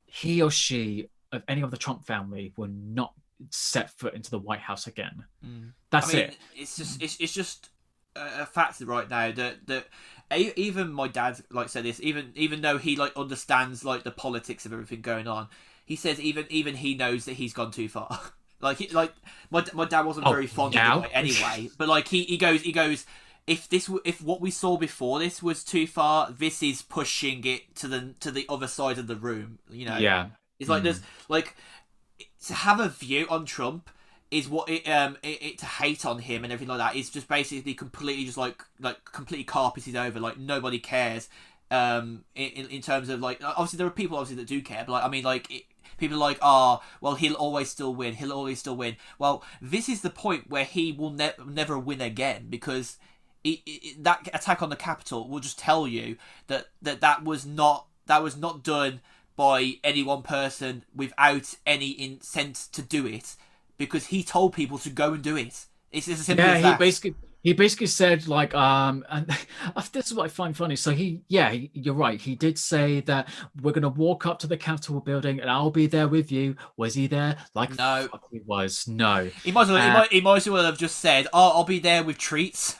he or she of any of the Trump family will not set foot into the White House again. Mm. I That's mean, it. it's just a fact right now that even my dad like said this. Even though he like understands like the politics of everything going on, he says even he knows that he's gone too far. like my dad wasn't Oh, very fond of the now? guy anyway, but like he goes. If what we saw before this was too far, this is pushing it to the other side of the room. You know, Yeah. it's like there's like to have a view on Trump is what it to hate on him and everything like that is just basically completely just like completely carpeted over, like nobody cares. In terms of like obviously there are people obviously that do care, but like I mean like people are like well he'll always still win, well this is the point where he will never win again, because that attack on the Capitol will just tell you that was not done by any one person without any intent to do it, because he told people to go and do it. It's as simple Yeah, as that. he basically said like and this is what I find funny. So you're right. He did say that we're gonna walk up to the Capitol building and I'll be there with you. Was he there? Like No, fuck he was. No. he might as well. He might as well have just said, "Oh, I'll be there with treats."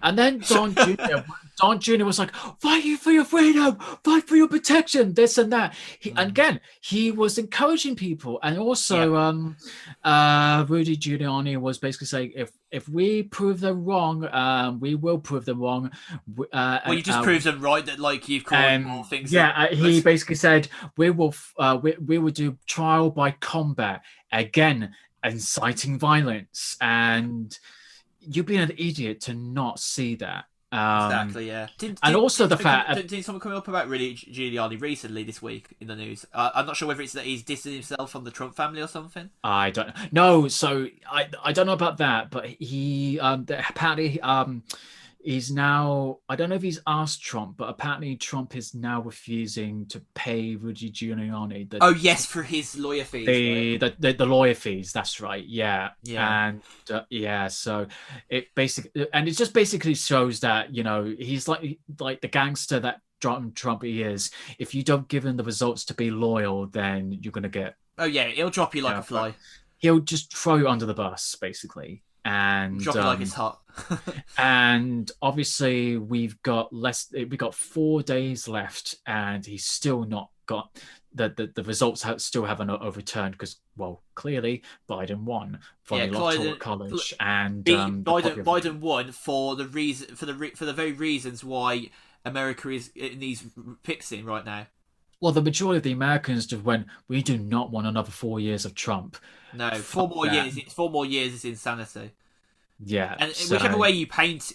And then Don Jr. was like, fight for your freedom, fight for your protection, this and that. And again, he was encouraging people. And also, Rudy Giuliani was basically saying, if we prove them wrong, we will prove them wrong. Well, you just proved them right that like you've called more things. Yeah, he basically said we will do trial by combat, again inciting violence, and you've been an idiot to not see that. Exactly, yeah. Also the fact did someone come up about Rudy Giuliani recently this week in the news? I'm not sure whether it's that he's dissing himself from the Trump family or something. I don't know. So I don't know about that, but he apparently he's now, I don't know if he's asked Trump, but apparently Trump is now refusing to pay Rudy Giuliani for his lawyer fees. The lawyer fees. That's right. Yeah. Yeah. And so it just basically shows that he's like the gangster that Trump he is. If you don't give him the results to be loyal, then you're gonna get. Oh yeah, he'll drop you like a fly. He'll just throw you under the bus, basically. And drop it like it's hot. And obviously we've got 4 days left, and he's still not got the results still haven't overturned, because clearly Biden won from the Electoral College, and Biden won for the very reasons why America is in these fixing right now. Well, the majority of the Americans just went, we do not want another 4 years of Trump. No, 4 more years. 4 more years is insanity. Yeah, and whichever way you paint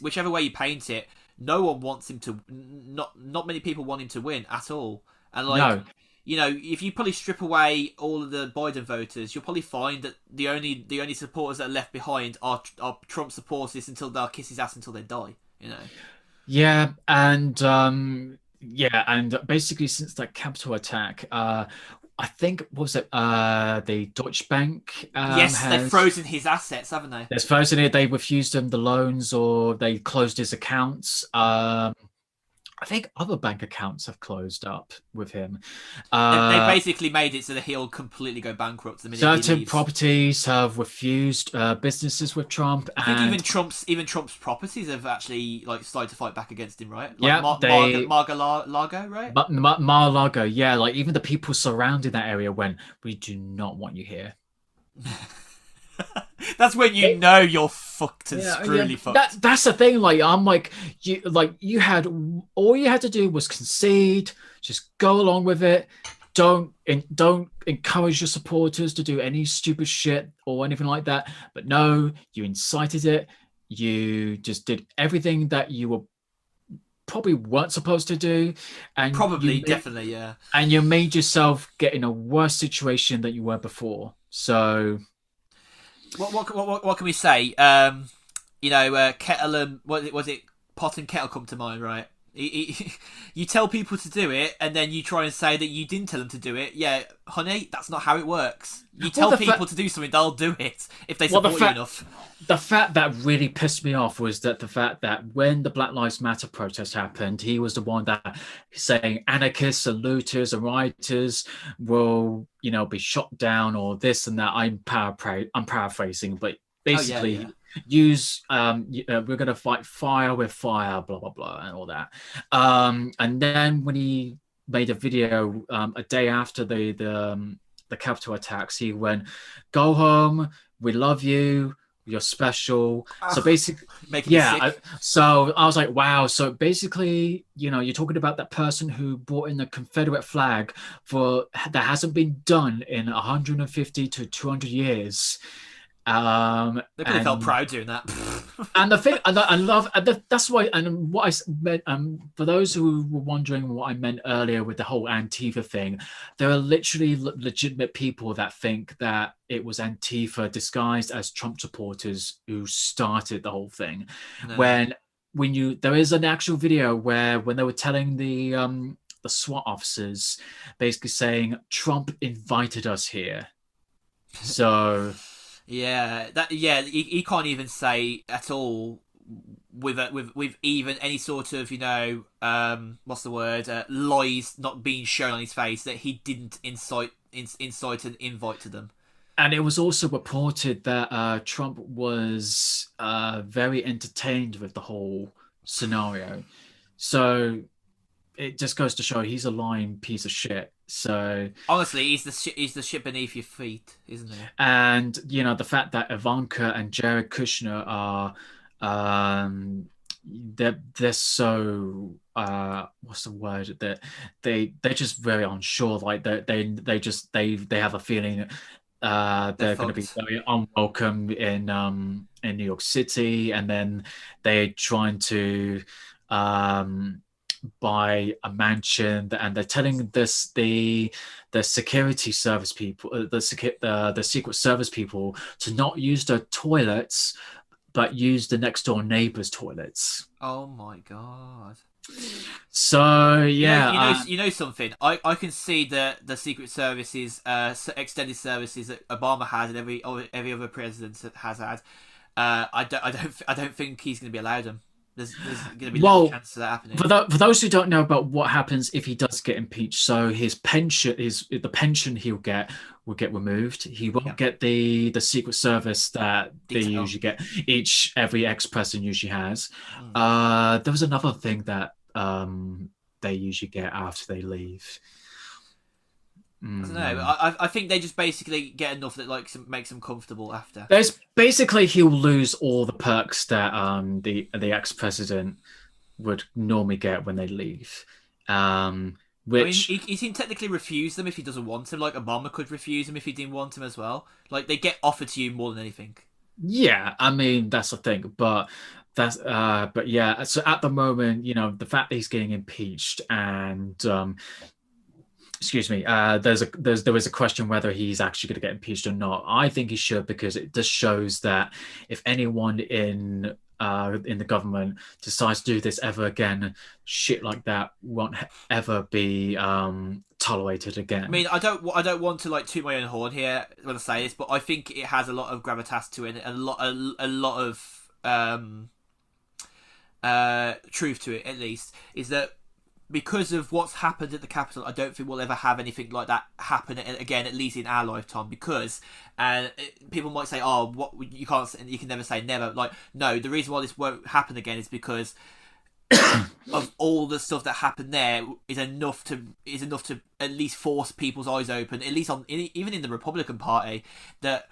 it, no one wants him to. Not many people want him to win at all. And if you probably strip away all of the Biden voters, you'll probably find that the only supporters that are left behind are Trump supporters until they'll kiss his ass until they die. Yeah, and basically since that Capitol attack, I think the Deutsche Bank. Yes, they've frozen his assets, haven't they? They've frozen it. They refused him the loans, or they closed his accounts. I think other bank accounts have closed up with him. They basically made it so that he'll completely go bankrupt the minute he leaves. Certain properties have refused businesses with Trump. I think even Trump's properties have actually started to fight back against him, right? Mar-a-Lago, right? Mar-a-Lago, yeah. Like even the people surrounding that area went, we do not want you here. That's when you're fucked and screwly fucked. That's the thing. I'm like, you had all you had to do was concede, just go along with it. Don't encourage your supporters to do any stupid shit or anything like that. But no, you incited it. You just did everything that you were probably weren't supposed to do, and Probably, definitely, yeah. you made yourself get in a worse situation than you were before. So What can we say? Kettle and was it pot and kettle come to mind, right? You tell people to do it, and then you try and say that you didn't tell them to do it. Yeah, honey, that's not how it works. You tell people to do something, they'll do it if they support you enough. The fact that really pissed me off was that the fact that when the Black Lives Matter protest happened, he was the one that saying anarchists and looters and rioters will, be shot down or this and that. I'm paraphrasing, but basically use we're gonna fight fire with fire, blah blah blah, and all that. And then when he made a video a day after the Capitol attacks, he went, "Go home. We love you. You're special." So basically, so I was like, wow. So basically, you're talking about that person who brought in the Confederate flag that hasn't been done in 150 to 200 years. They probably felt proud doing that. And the thing I love, that's why, and what I meant, for those who were wondering what I meant earlier with the whole Antifa thing, there are literally legitimate people that think that it was Antifa disguised as Trump supporters who started the whole thing. No. When there is an actual video where when they were telling the SWAT officers, basically saying Trump invited us here. So he can't even say at all with even any sort of what's the word, lies not being shown on his face that he didn't incite an invite to them. And it was also reported that Trump was very entertained with the whole scenario. So it just goes to show he's a lying piece of shit. So honestly, he's the shit beneath your feet, isn't he? And the fact that Ivanka and Jared Kushner are they're so what's the word, that they're just very unsure. Like they have a feeling they're going to be very unwelcome in New York City, and then they're trying to buy a mansion, and they're telling the security service people, the Secret Service people, to not use their toilets, but use the next door neighbor's toilets. Oh my god! So yeah, you know something. I can see that the Secret Services, extended services that Obama has and every other president has had. I don't think he's going to be allowed them. There's going to be little chance of that happening. For those who don't know about what happens if he does get impeached, so his pension the pension he'll get will get removed. He won't get the Secret Service that they usually get. Every ex-president usually has. There was another thing that they usually get after they leave. I don't know. I think they just basically get enough that makes them comfortable after. There's basically he'll lose all the perks that the ex-president would normally get when they leave. Which he can technically refuse them if he doesn't want them. Like Obama could refuse him if he didn't want him as well. Like they get offered to you more than anything. Yeah, I mean that's the thing, but yeah. So at the moment, the fact that he's getting impeached and excuse me, there was a question whether he's actually going to get impeached or not. I think he should, because it just shows that if anyone in the government decides to do this ever again, shit like that won't ever be tolerated again. I mean, I don't want to toot my own horn here when I say this, but I think it has a lot of gravitas to it, a lot of truth to it. At least is that. Because of what's happened at the Capitol, I don't think we'll ever have anything like that happen again, at least in our lifetime. Because people might say, "Oh, what you can never say never." No, the reason why this won't happen again is because of all the stuff that happened there is enough to at least force people's eyes open, at least even in the Republican Party, that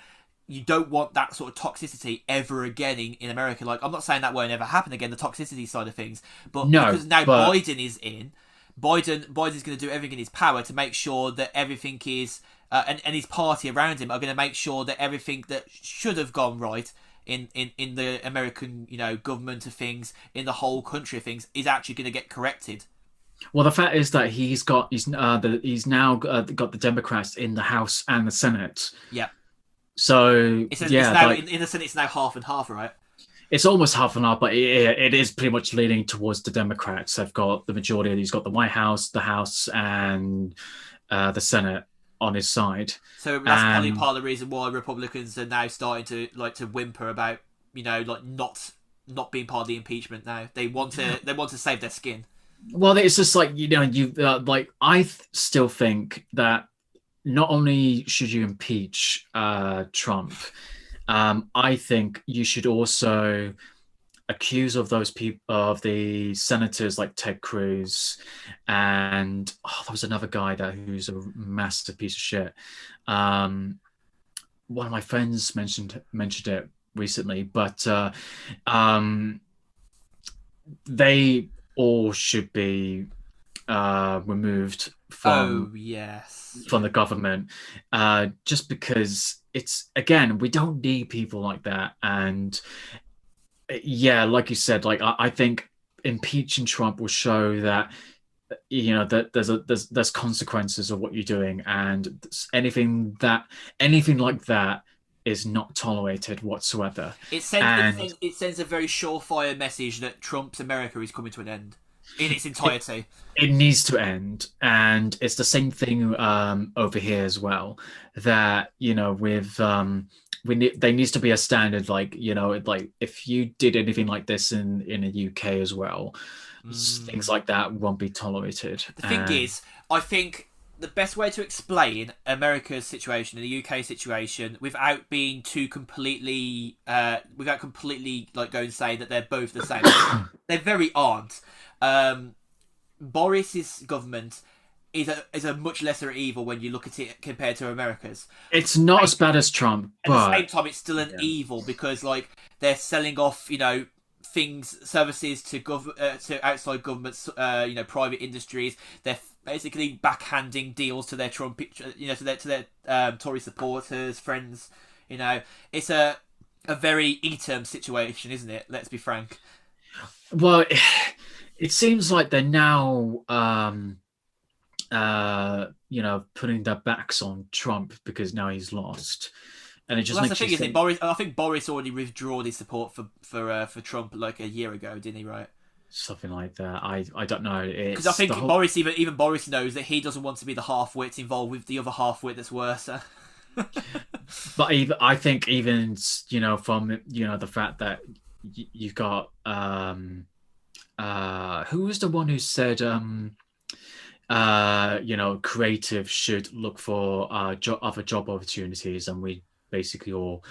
you don't want that sort of toxicity ever again in America. I'm not saying that won't ever happen again, the toxicity side of things, but because now Biden is in, Biden's going to do everything in his power to make sure that everything is, and his party around him are going to make sure that everything that should have gone right in the American, government of things, in the whole country of things, is actually going to get corrected. Well, the fact is that he's now got the Democrats in the House and the Senate. Yeah. So It's now in the Senate. It's now half and half, right? it's almost half and half, but it is pretty much leaning towards the Democrats. They've got the majority. He's got the White House, the House, and the Senate on his side. So that's probably part of the reason why Republicans are now starting to whimper about not being part of the impeachment. Now they want to save their skin. Well, it's just like I still think that not only should you impeach Trump, I think you should also accuse of those people, of the senators like Ted Cruz, and there was another guy who's a massive piece of shit. One of my friends mentioned it recently, but they all should be removed from the government, just because it's, again, we don't need people like that. And yeah, like you said, like I think impeaching Trump will show that that there's consequences of what you're doing, and anything like that is not tolerated whatsoever. It sends a very surefire message that Trump's America is coming to an end in its entirety. It needs to end, and it's the same thing over here as well. That with there needs to be a standard, like if you did anything like this in the UK as well, things like that won't be tolerated. The thing is, I think the best way to explain America's situation and the UK situation without being completely like go and say that they're both the same, they very aren't. Boris's government is a much lesser evil when you look at it compared to America's. It's not as bad as Trump, but at the same time, it's still an evil, because like they're selling off services to outside governments, private industries. They're basically backhanding deals to their Trump, to their Tory supporters, friends. It's a very E-term situation, isn't it? Let's be frank. Well, it seems like they're now, putting their backs on Trump because now he's lost. And it just that's makes the thing, you isn't it? I think Boris already withdrew his support for Trump like a year ago, didn't he? Right? Something like that. I don't know. Because I think Boris, even Boris knows that he doesn't want to be the half-wit involved with the other half-wit that's worse. But I think even from the fact that you've got who was the one who said creative should look for other job opportunities, and we basically all.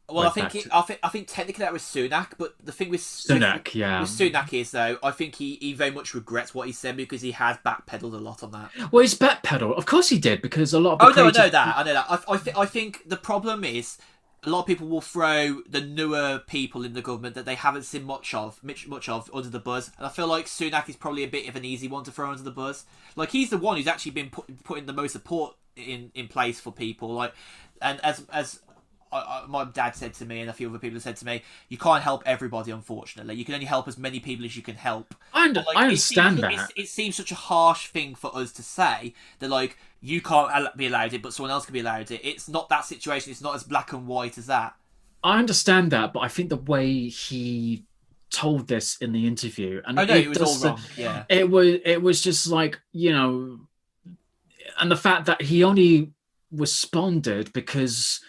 Well, I think technically that was Sunak, but the thing with Sunak is, though, I think he very much regrets what he said, because he has backpedaled a lot on that. Well, he's backpedaled. Of course he did, because a lot of I know that. I think the problem is a lot of people will throw the newer people in the government that they haven't seen much of under the bus, and I feel like Sunak is probably a bit of an easy one to throw under the bus. Like, he's the one who's actually been putting the most support in place for people. Like, and as my dad said to me, and a few other people have said to me, you can't help everybody, unfortunately. You can only help as many people as you can help. I understand that. It seems such a harsh thing for us to say, that like, you can't be allowed it, but someone else can be allowed it. It's not that situation. It's not as black and white as that. I understand that, but I think the way he told this in the interview, and it was all wrong. Yeah, it was just like, and the fact that he only responded because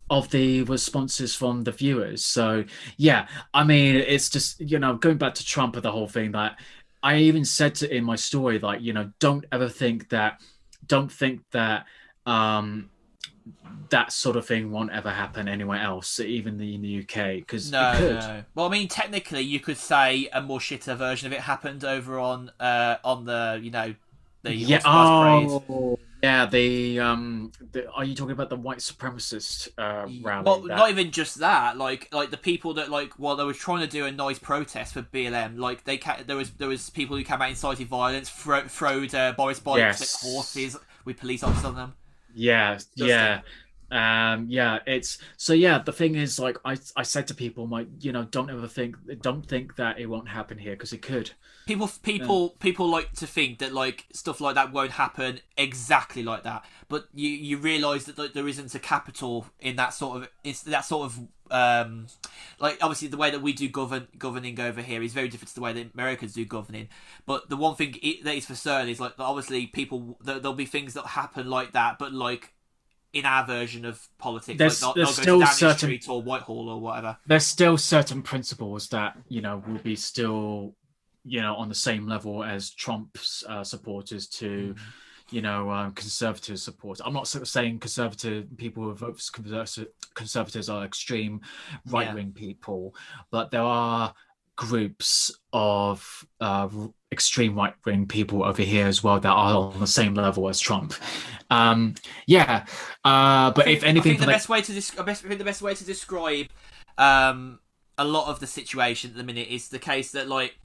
of the responses from the viewers. So yeah, I mean, it's just, going back to Trump and the whole thing, that I even said in my story, like, don't think that that sort of thing won't ever happen anywhere else, even in the UK, because no. Well, I mean, technically you could say a more shitter version of it happened over on the are you talking about the white supremacist rally? Well, not even just that. Like the people that, like, while they were trying to do a nice protest for BLM, like there was people who came out incited violence, throwed Boris bikes at horses with police officers on them. Yeah. Yeah, it's so yeah, the thing is like I said to people like, don't think that it won't happen here because it could. Uh, People like to think that like stuff like that won't happen exactly like that, but you realize that like, there isn't a capital in that sort of like obviously the way that we do governing over here is very different to the way that Americans do governing. But the one thing that is for certain is like obviously there'll be things that happen like that, but like in our version of politics, like there's not there's go to still Downing certain Street or Whitehall or whatever. there's still certain principles that will be still on the same level as Trump's supporters to conservative support. I'm not sort of saying conservative people who vote for conservatives are extreme right wing people, but there are groups of extreme right wing people over here as well that are on the same level as Trump. Yeah, but if I anything, think the best way to describe a lot of the situation at the minute is the case that like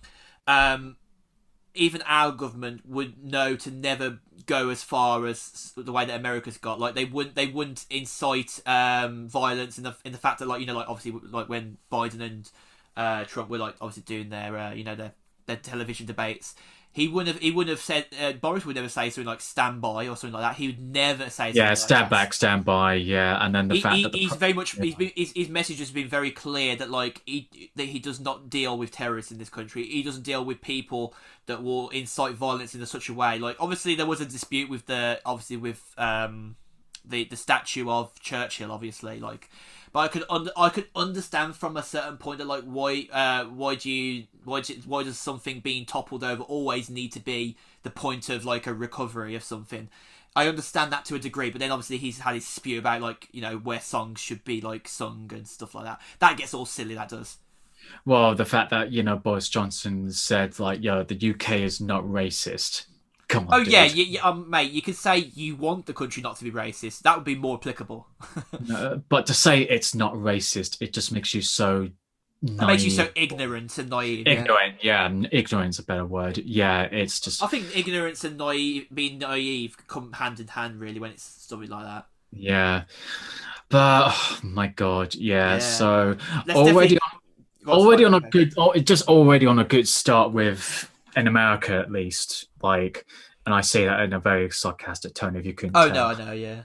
even our government would know to never go as far as the way that America's got. Like they wouldn't incite violence in the fact that like like obviously like when Biden and Trump were like obviously doing their their television debates. He wouldn't have said Boris would never say something like stand by or something like that. He would never say something like stand that. back, stand by, and then the fact that he's very much his message has been very clear that like that he does not deal with terrorists in this country. He doesn't deal with people that will incite violence in such a way. Like obviously there was a dispute with the statue of Churchill, obviously, like, but I could understand from a certain point that like why does something being toppled over always need to be the point of like a recovery of something. I understand that to a degree, but then obviously he's had his spew about like where songs should be like sung and stuff like that. That gets all silly. That does. well, the fact that Boris Johnson said like, the UK is not racist. Come Oh on, yeah, dude. mate. You could say you want the country not to be racist. That would be more applicable. But to say it's not racist, it just makes you so That makes you so naive. ignorant and naive. Yeah. Ignorant, yeah, ignorant's a better word. Yeah, it's just, I think ignorance and being naive come hand in hand, really, when it's something like that. yeah. But oh, my God, yeah. Yeah. So Let's already, definitely. Sorry, already on a okay. good, just already on a good start with in America at least. Like, and I say that in a very sarcastic tone, if you couldn't Oh no, tell. I know. Yeah,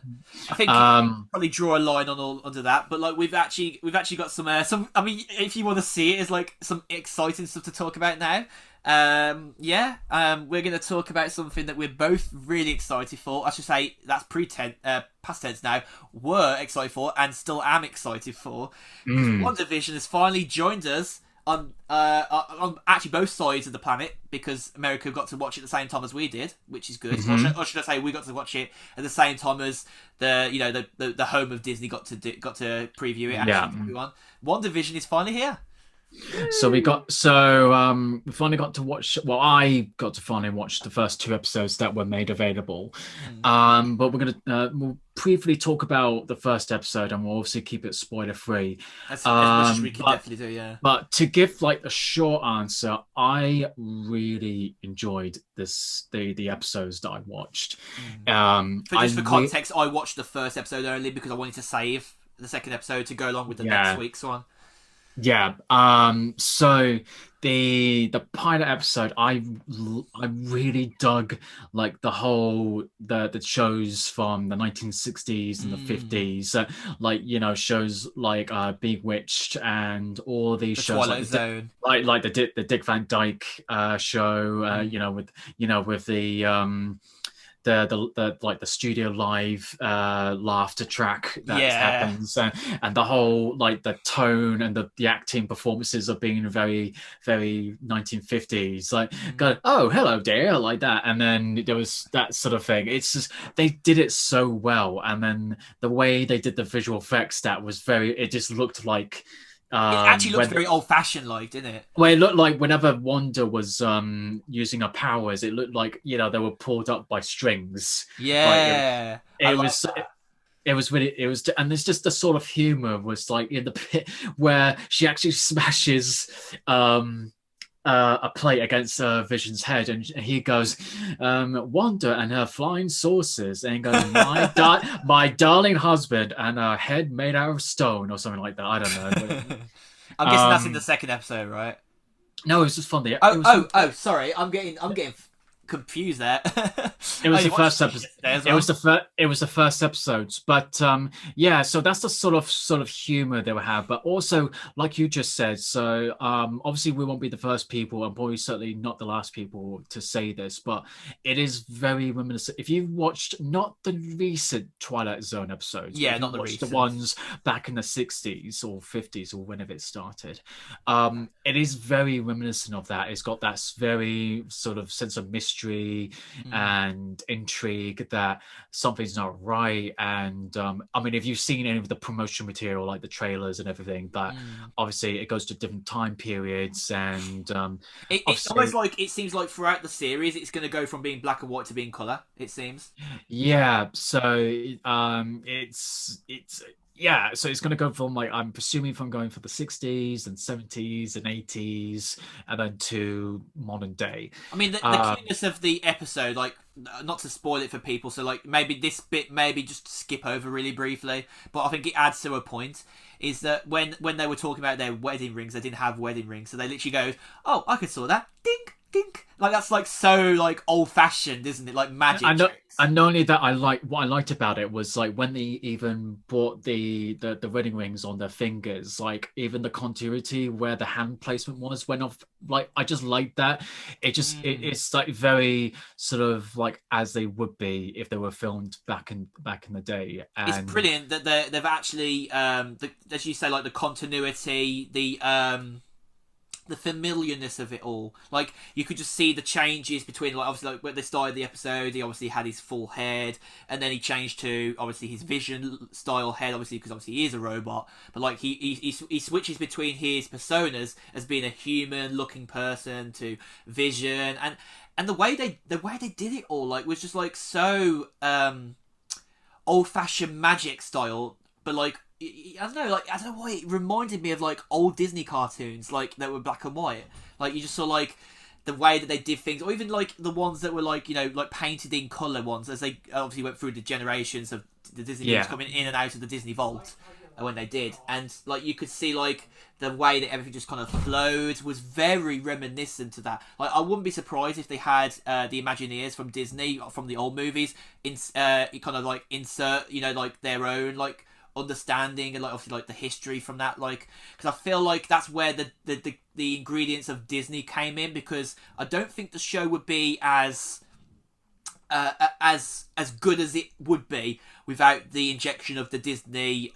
I think Um, probably draw a line on all under that. But like we've actually got some. I mean, if you want to see it, is like some exciting stuff to talk about now. We're going to talk about something that we're both really excited for. I should say that's past tense now. Were excited for and still am excited for because mm, WanderVision has finally joined us on actually both sides of the planet because America got to watch it at the same time as we did, which is good. mhm. Or should I say we got to watch it at the same time as the home of Disney got to preview it actually Yeah. to everyone. WanderVision is finally here. So we finally got to watch. Well, I got to finally watch the first two episodes that were made available. Mm. But we'll briefly talk about the first episode, and we'll also keep it spoiler free. As much as we can But definitely do, yeah. to give like a short answer, I really enjoyed the episodes that I watched. For context, I watched the first episode only because I wanted to save the second episode to go along with the next week's one. Yeah. So the pilot episode, I really dug like the whole the shows from the 1960s and the 50s, like shows like Bewitched and all these The shows Twilight Zone. like the Dick Van Dyke show, with the like the studio live laughter track that happens, and the whole like the tone and the acting performances of being very very 1950s, like go, oh hello dear, like that, and then there was that sort of thing. It's just they did it so well, and then the way they did the visual effects, that was it just looked like It actually looked very old-fashioned, like, didn't it? well, it looked like whenever Wanda was using her powers, it looked like they were pulled up by strings. Yeah, Like, it was really, and there's just the sort of humor was like in the bit where she actually smashes a plate against Vision's head, and he goes, "Wanda and her flying saucers," and he goes, my darling husband and a head made out of stone," or something like that. I don't know. I'm guessing that's in the second episode, right? No, it was just fun. It Oh, was oh, oh! Sorry, I'm getting confused there. It was Oh, the you watched first it episode. yesterday as It well? was it was the first episodes, but yeah. So that's the sort of humor they would have. But also, like you just said, so obviously we won't be the first people, and probably certainly not the last people to say this, but it is very reminiscent. If you've watched not the recent Twilight Zone episodes, but Yeah, if you not the watched the recent. ones back in the 60s or 50s or whenever it started, it is very reminiscent of that. It's got that very sort of sense of mystery Mm. and intrigue that something's not right. And I mean, if you've seen any of the promotion material, like the trailers and everything, but Mm. obviously it goes to different time periods, and It's almost obviously, like it seems like throughout the series, it's going to go from being black and white to being color. It seems. yeah. So it's yeah. So it's going to go from, like, I'm presuming, from going for the 60s and 70s and 80s, and then to modern day. I mean, the Um, cuteness of the episode, like, not to spoil it for people, so like maybe this bit, maybe just skip over really briefly, but I think it adds to a point. Is that when they were talking about their wedding rings, they didn't have wedding rings, so they literally go, "Oh, I could saw that, dink, dink." Like that's like so like old fashioned, isn't it? Like magic I know, tricks. and not only that, I like what I liked about it was, like, when they even brought the wedding rings on their fingers, like even the continuity where the hand placement was went off. Like, I just liked that. Mm. It's like very sort of like as they would be if they were filmed back in the day. It's And brilliant that they've actually, as you say, like the continuity, the familiarness of it all. Like you could just see the changes between, like, obviously, like when they started the episode, he obviously had his full head, and then he changed to obviously his Vision style head, obviously because obviously he is a robot. But like he switches between his personas as being a human looking person to Vision, and the way they did it all like was just like so old fashioned magic style, but like I don't know, like I don't know why it reminded me of like old Disney cartoons, like that were black and white. Like you just saw like the way that they did things, or even like the ones that were like like painted in color ones, as they obviously went through the generations of the Disney movies yeah, coming in and out of the Disney Vault when they did, and like you could see like the way that everything just kind of flowed was very reminiscent to that. Like I wouldn't be surprised if they had the Imagineers from Disney from the old movies kind of like insert like their own like understanding and like obviously like the history from that, like because I feel like that's where the ingredients of Disney came in, because I don't think the show would be as good as it would be without the injection of the Disney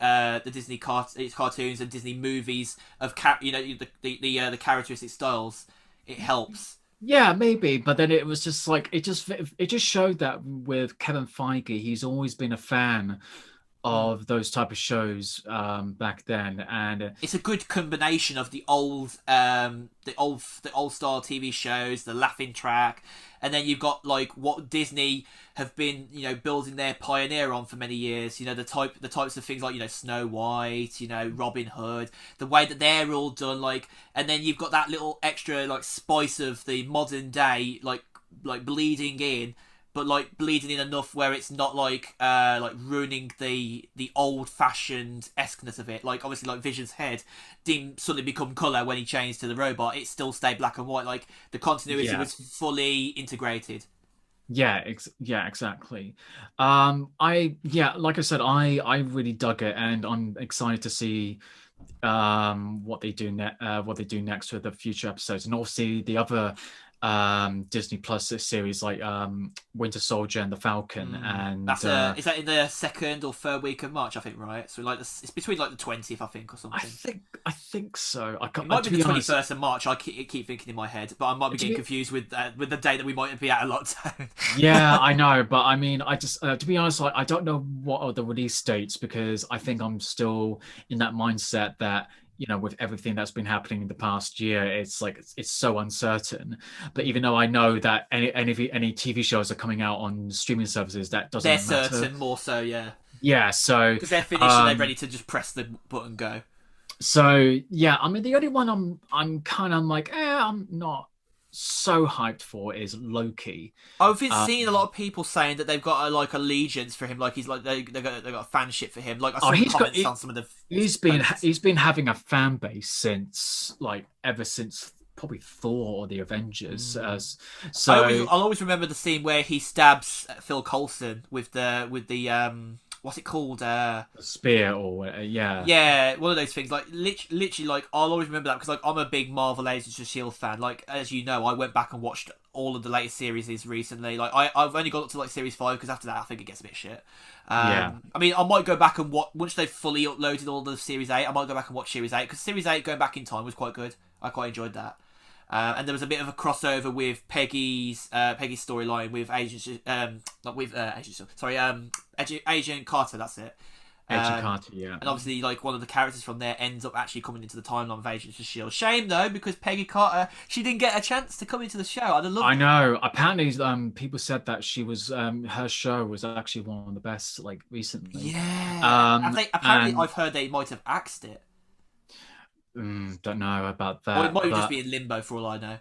cartoons and Disney movies of the characteristic styles. It helps. yeah, maybe. But then it was just like it just showed that with Kevin Feige, he's always been a fan Mm. of those type of shows back then. And It's a good combination of the old style TV shows, the laughing track, and then you've got like what Disney have been building their pioneer on for many years. The types of things like Snow White, Robin Hood, the way that they're all done, like, and then you've got that little extra like spice of the modern day, like bleeding in, but like bleeding in enough where it's not like ruining the old fashioned esqueness of it. Like obviously like Vision's head didn't suddenly become colour when he changed to the robot. It still stayed black and white. Like the continuity yeah, was fully integrated. yeah, exactly. Yeah, like I said, I really dug it, and I'm excited to see what they do next with the future episodes, and obviously the other Disney Plus series, like Winter Soldier and the Falcon. And That's is that in the second or third week of March? I think, right. So like it's between like the 20th, I think, or something. I think so. I It can't, might be to the be honest, 21st of March. I keep thinking in my head, but I might be to getting be confused with the date that we might be out of lockdown. yeah, I know, but I mean, I just to be honest, I don't know what are the release dates, because I think I'm still in that mindset that, with everything that's been happening in the past year, it's like it's so uncertain. But even though I know that any TV shows are coming out on streaming services, that They're doesn't matter. certain more so, yeah, Yeah, so because they're finished and they're um ready to just press the button go. So yeah, I mean the only one I'm kind of like, I'm not so hyped for is Loki. I've been Uh, seeing a lot of people saying that they've got a like allegiance for him, like he's like they got a fanship for him. Like I oh, saw the comments on some of the posts. he's been having a fan base since like ever since probably Thor or the Avengers. Mm. So I'll always remember the scene where he stabs Phil Coulson with the what's it called? Spear or yeah, Yeah, one of those things. Like literally, like I'll always remember that because like I'm a big Marvel Agents of Shield fan. Like as you know, I went back and watched all of the latest series recently. Like I've only got up to like series 5 because after that I think it gets a bit shit. yeah. I mean I might go back and watch once they've fully uploaded all the series 8. I might go back and watch series 8 because series 8 going back in time was quite good. I quite enjoyed that. And there was a bit of a crossover with Peggy's storyline with Agent Carter. That's it. Agent Carter, yeah. And obviously, like one of the characters from there ends up actually coming into the timeline of Agents of Shield. Shame though, because Peggy Carter, she didn't get a chance to come into the show. I'd have loved. I know. Apparently, people said that she was her show was actually one of the best like recently. Yeah. Apparently, And I've heard they might have axed it, don't know about or it that, might just be in limbo for all I know.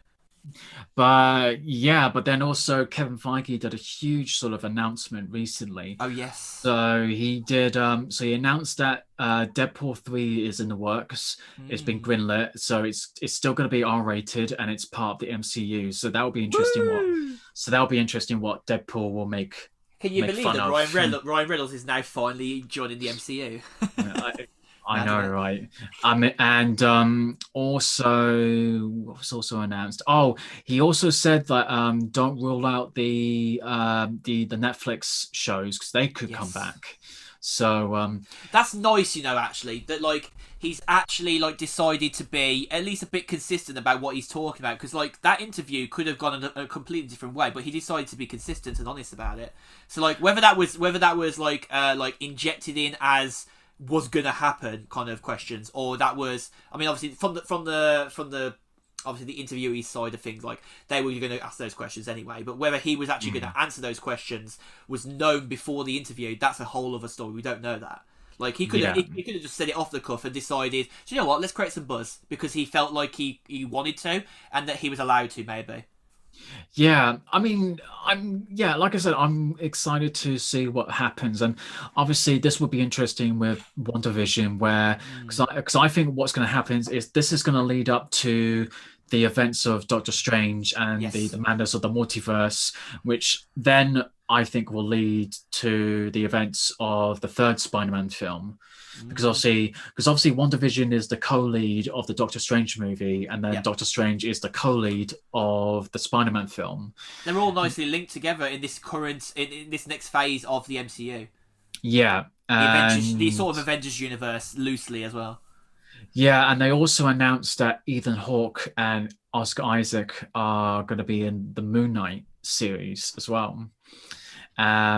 but yeah, but then also Kevin Feige did a huge sort of announcement recently. Oh yes. So he did. So he announced that Deadpool 3 is in the works. It's been Mm. greenlit, so it's still going to be R-rated and it's part of the MCU. So that will be interesting. Woo! What Deadpool will make Can you believe fun that of. Ryan Reynolds is now finally joining the MCU? I Mad, isn't know, it? right? And also, what was also announced? Oh, he also said that don't rule out the Netflix shows because they could come Yes. back. So That's nice, you know, actually, that like he's actually like decided to be at least a bit consistent about what he's talking about because like that interview could have gone in a completely different way, but he decided to be consistent and honest about it. So like whether that was like injected in as was gonna happen kind of questions, or that was, I mean, obviously from the obviously the interviewee side of things, like they were going to ask those questions anyway, but whether he was actually going to answer those questions was known before the interview. That's a whole other story. We don't know that. Like yeah. he could have just said it off the cuff and decided, do you know what, let's create some buzz because he felt like he wanted to and that he was allowed to maybe. Yeah, I mean, like I said, I'm excited to see what happens, and obviously this will be interesting with WanderVision, where Mm. because I think what's going to happen is this is going to lead up to the events of Doctor Strange and the Yes. madness of the multiverse, which then I think will lead to the events of the third Spider-Man film Mm. because obviously WandaVision is the co-lead of the Doctor Strange movie, and then Yeah. Doctor Strange is the co-lead of the Spider-Man film. They're all nicely linked together in this in this next phase of the MCU. Yeah, The and sort of Avengers universe loosely as well. yeah, and they also announced that Ethan Hawke and Oscar Isaac are going to be in the Moon Knight series as well,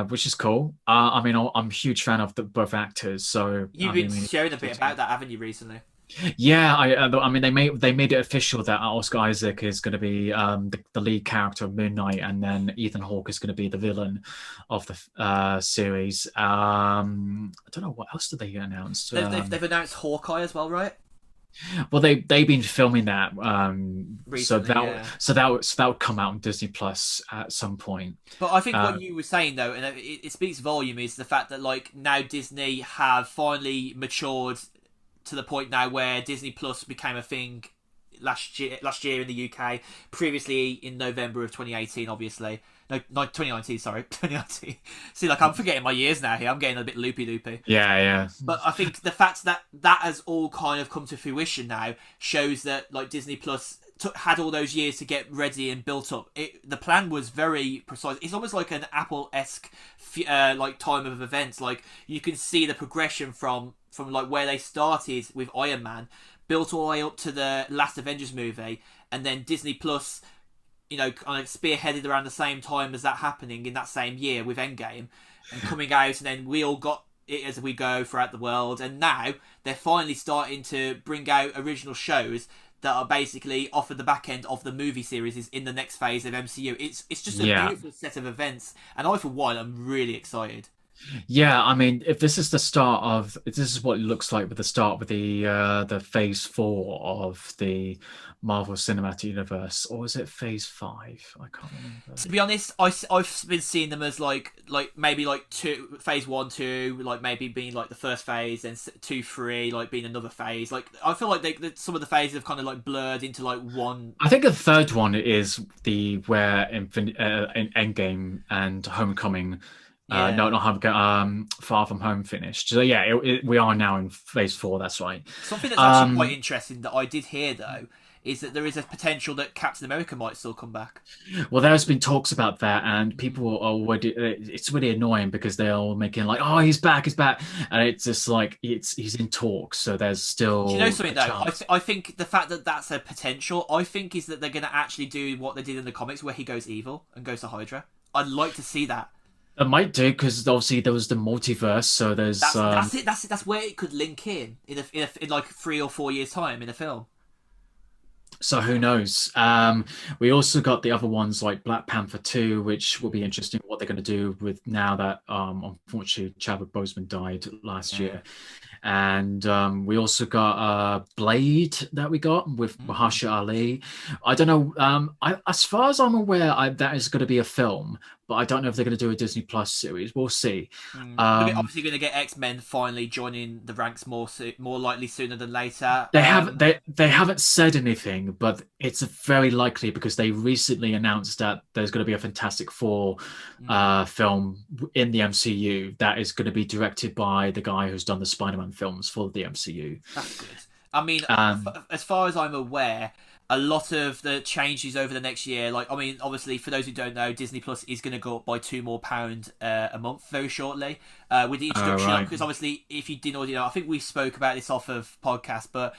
which is cool. I mean, I'm a huge fan of both actors, so You've I been mean, sharing a bit about that, haven't you, recently? yeah, I mean, they made it official that Oscar Isaac is going to be the lead character of Moon Knight, and then Ethan Hawke is going to be the villain of the series. I don't know what else did they announce. They've announced Hawkeye as well, right? Well, they've been filming that, so Recently, yeah. that would come out on Disney Plus at some point. But I think Uh, what you were saying though, and it speaks volume, is the fact that like now Disney have finally matured to the point now where Disney Plus became a thing last year in the UK, previously in November of 2018, obviously. No, 2019, sorry. 2019. See, like, I'm forgetting my years now here. I'm getting a bit loopy. yeah, yeah, But I think the fact that that has all kind of come to fruition now shows that, like, Disney Plus had all those years to get ready and built up. The plan was very precise. It's almost like an Apple-esque, like, time of events. Like, you can see the progression from like where they started with Iron Man, built all the way up to the last Avengers movie, and then Disney Plus, you know, kind of spearheaded around the same time as that happening in that same year with Endgame, and coming out, and then we all got it as we go throughout the world, and now they're finally starting to bring out original shows that are basically off of the back end of the movie series in the next phase of MCU. It's just a yeah. beautiful set of events, and I, for one, am really excited. Yeah, I mean, if this is the start of, if this is what it looks like with the start with the phase 4 of the Marvel Cinematic Universe, or is it phase 5? I can't remember. To be honest, I've been seeing them as like maybe like two phase one, two, like maybe being like the first phase, and two, three, like being another phase. Like I feel like some of the phases have kind of like blurred into like one. I think the third one is the where in Endgame and Homecoming, no, Yeah. not Homecoming, Far From Home finished. So yeah, we are now in phase 4. That's right. Something that's actually quite Um, interesting that I did hear though is that there is a potential that Captain America might still come back. Well, there's been talks about that, and Mm. people are already. It's really annoying because they're all making like, "Oh, he's back," and it's just like he's in talks, so there's Do you know still something a though? chance. I think the fact that that's a potential, I think, is that they're going to actually do what they did in the comics, where he goes evil and goes to Hydra. I'd like to see that. It might do because obviously there was the multiverse, so there's That's it. That's where it could link in like 3 or 4 years time in a film. so who knows? We also got the other ones like Black Panther 2, which will be Mm. interesting what they're going to do with now that unfortunately Chadwick Boseman died last Yeah. year. And we also got Blade that we got with Mm. Mahershala Ali. I don't know. As far as I'm aware, that is going to be a film, but I don't know if they're going to do a Disney Plus series. We'll see. We're Um, obviously going to get X-Men finally joining the ranks more likely sooner than later. they haven't said anything, but it's very likely because they recently announced that there's going to be a Fantastic Four Mm, film in the MCU that is going to be directed by the guy who's done the Spider-Man films for the MCU. that's good. I mean, Um, as far as I'm aware, a lot of the changes over the next year, like I mean, obviously for those who don't know, Disney Plus is going to go up by £2 more a month very shortly, with the oh, introduction. right. Because obviously, if you didn't already know, I think we spoke about this off of podcast, but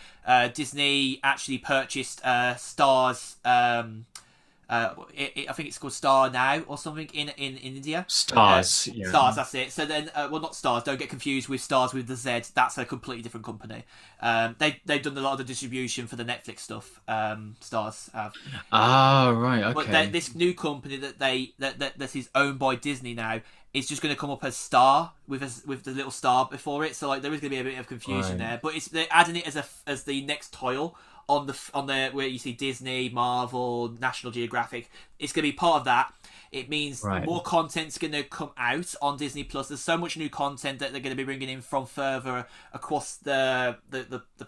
Disney actually purchased Stars. I think it's called Star now or something in India. Uh, Stars, yeah. Stars, that's it. So then, well, not Stars. Don't get confused with Stars with the Z. That's a completely different company. They've done a lot of the distribution for the Netflix stuff. Stars have, Ah, right, but okay. this new company that is owned by Disney now is just going to come up as Star with the little star before it. So like there is going to be a bit of confusion Right, there, but they're adding it as the next tile on the where you see Disney, Marvel, National Geographic. It's going to be part of that. It means right. more content's going to come out on Disney Plus. There's so much new content that they're going to be bringing in from further across the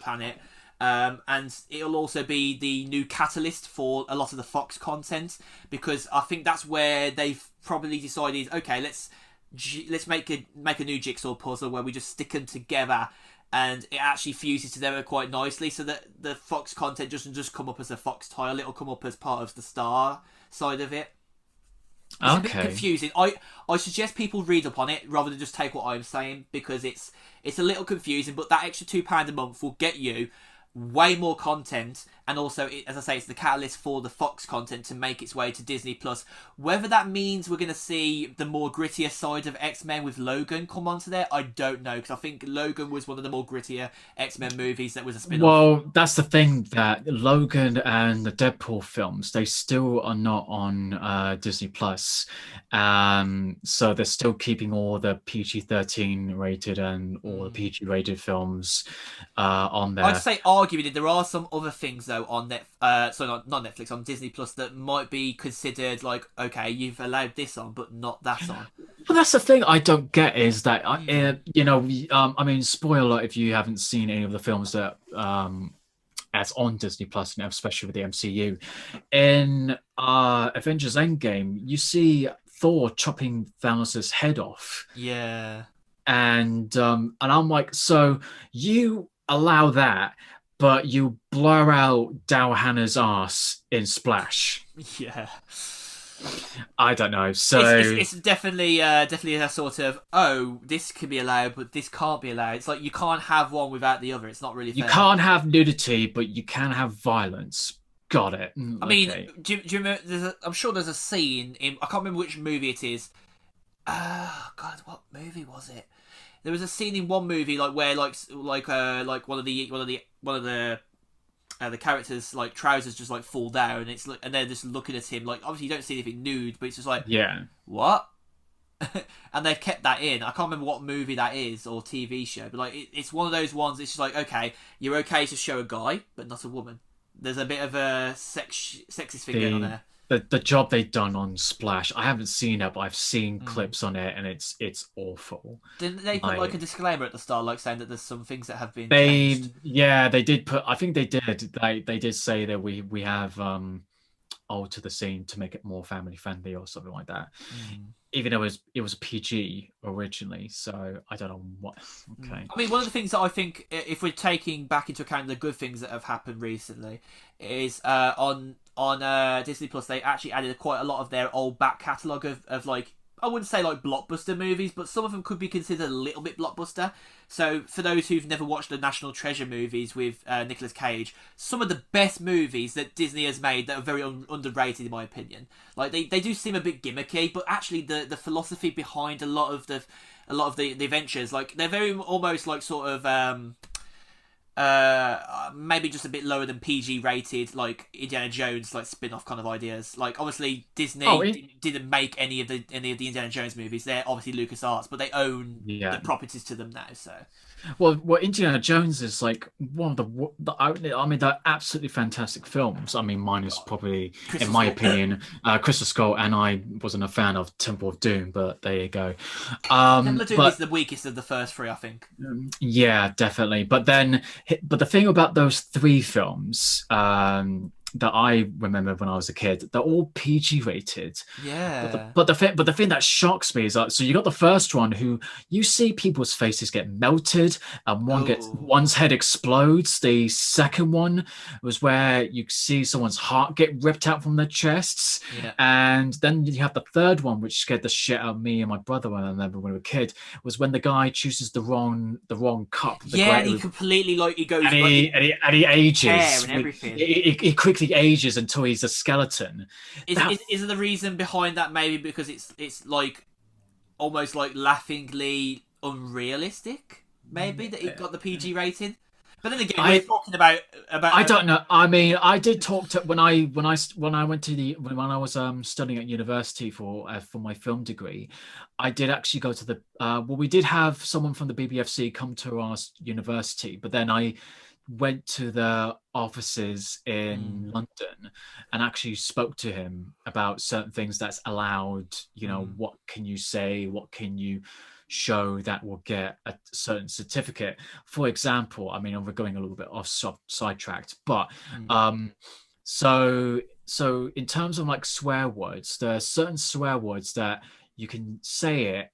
planet. And it'll also be the new catalyst for a lot of the Fox content, because I think that's where they've probably decided, okay, let's make a new jigsaw puzzle where we just stick them together, and it actually fuses together quite nicely, so that the Fox content doesn't just come up as a Fox tile; it'll come up as part of the Star side of it. It's a bit Okay. confusing. I suggest people read up on it rather than just take what I'm saying, because it's a little confusing. But that extra £2 a month will get you way more content, and also, as I say, it's the catalyst for the Fox content to make its way to Disney Plus. Whether that means we're going to see the more grittier side of X-Men with Logan come onto there, I don't know, because I think Logan was one of the more grittier X-Men movies that was a spin-off. Well, that's the thing that Logan and the Deadpool films, they still are not on Disney Plus. So they're still keeping all the PG-13 rated and all the Mm. PG rated films on I'd there. say, arguably, there are some other things though on not Netflix, on Disney Plus, that might be considered like, okay, you've allowed this on, but not that on. But that's the thing I don't get is that, Hmm. I mean, spoiler if you haven't seen any of the films that as on Disney Plus, especially with the MCU. In Avengers Endgame, you see Thor chopping Thanos' head off, Yeah. and I'm like, so you allow that, but you blur out Daryl Hannah's ass in Splash. Yeah. I don't know. It's, it's, So it's definitely a sort of, oh, this can be allowed but this can't be allowed. It's like you can't have one without the other. It's not really you fair. can't have nudity, but you can have violence. Got it. I mean, Okay. do you remember? I'm sure there's a scene in, I can't remember which movie it is. God, what movie was it? There was a scene in one movie like where like one of the characters, like, trousers just like fall down, and it's like, and they're just looking at him, like, obviously you don't see anything nude, but it's just like, Yeah. what? and they've kept that in. I can't remember what movie that is or TV show, but like it's one of those ones. It's just like, okay, you're okay to show a guy, but not a woman. There's a bit of a sexist thing going on The there. the job they've done on Splash, I haven't seen it, but I've seen Mm. clips on it, and it's awful. Didn't they put like a Like disclaimer at the start, like saying that there's some things that have been changed? they, yeah, they did put. I think they did. They did say that we have alter the scene to make it more family friendly or something like that. Mm. Even though it was a PG originally, so I don't know what. Okay. I mean, one of the things that I think, if we're taking back into account the good things that have happened recently, is on Disney Plus they actually added quite a lot of their old back catalogue of like, I wouldn't say like blockbuster movies, but some of them could be considered a little bit blockbuster. So for those who've never watched the National Treasure movies with Nicolas Cage, some of the best movies that Disney has made that are very underrated in my opinion. Like they do seem a bit gimmicky, but actually the philosophy behind a lot of the adventures, like they're very almost like sort of maybe just a bit lower than PG rated, like Indiana Jones, like spin-off kind of ideas. Like obviously Oh, Disney didn't make any of the Indiana Jones movies. They're obviously LucasArts, but they own the yeah. properties to them now. So Well, Indiana Jones is like one of I mean, they're absolutely fantastic films. I mean, mine is probably, in Crystal my Skull. opinion, Crystal Skull, and I wasn't a fan of Temple of Doom, but there you go. Temple of Doom is But the weakest of the first three, I think. yeah, definitely. But the thing about those three films, that I remember when I was a kid, they're all PG rated. But the Yeah. but the thing but the thing that shocks me is that, so you got the first one, who you see people's faces get melted, and Oh. one's head explodes. The second one was where you see someone's heart get ripped out from their chests, Yeah. and then you have the third one, which scared the shit out of me and my brother when I remember when we were a kid. Was when the guy chooses the wrong cup, the Yeah, and great, he completely like he and goes like he in and he, and he hair ages. and everything. He quickly ages until he's a skeleton. Is That is the reason behind that maybe because it's like almost like laughingly unrealistic? Maybe that it got the PG rating. But then again, we're I talking about I don't know. I mean, I did talk to when I went to the when I was studying at university for my film degree. I did actually go to the well, we did have someone from the BBFC come to our university, but then I went to the offices in Mm, London and actually spoke to him about certain things that's allowed. mm, What can you say? What can you show that will get a certain certificate? For example, I mean, we're going a little bit off sidetracked, but mm. um, so in terms of like swear words, there are certain swear words that you can say it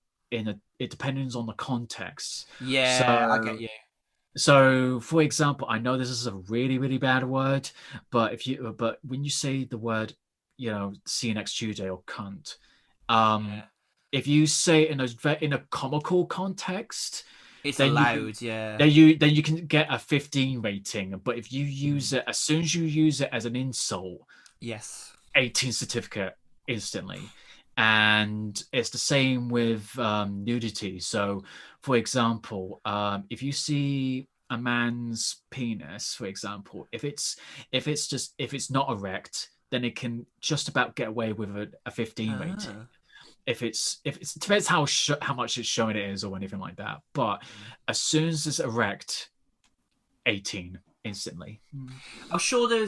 it depends on the context. Yeah, I get So you. so, for example, I know this is a really, really bad word, but when you say the word, see you next Tuesday or cunt, um, Yeah, if you say it in a comical context, it's then you can allowed. Yeah. then you can get a 15 rating. But if you use Mm. it, as soon as you use it as an insult, Yes. 18 certificate instantly. And it's the same with nudity. So, for example, if you see a man's penis, for example, if it's not erect, then it can just about get away with a 15 rating. Ah. If it's it depends how much it's showing it is or anything like that. But as soon as it's erect, 18 instantly. I'm sure there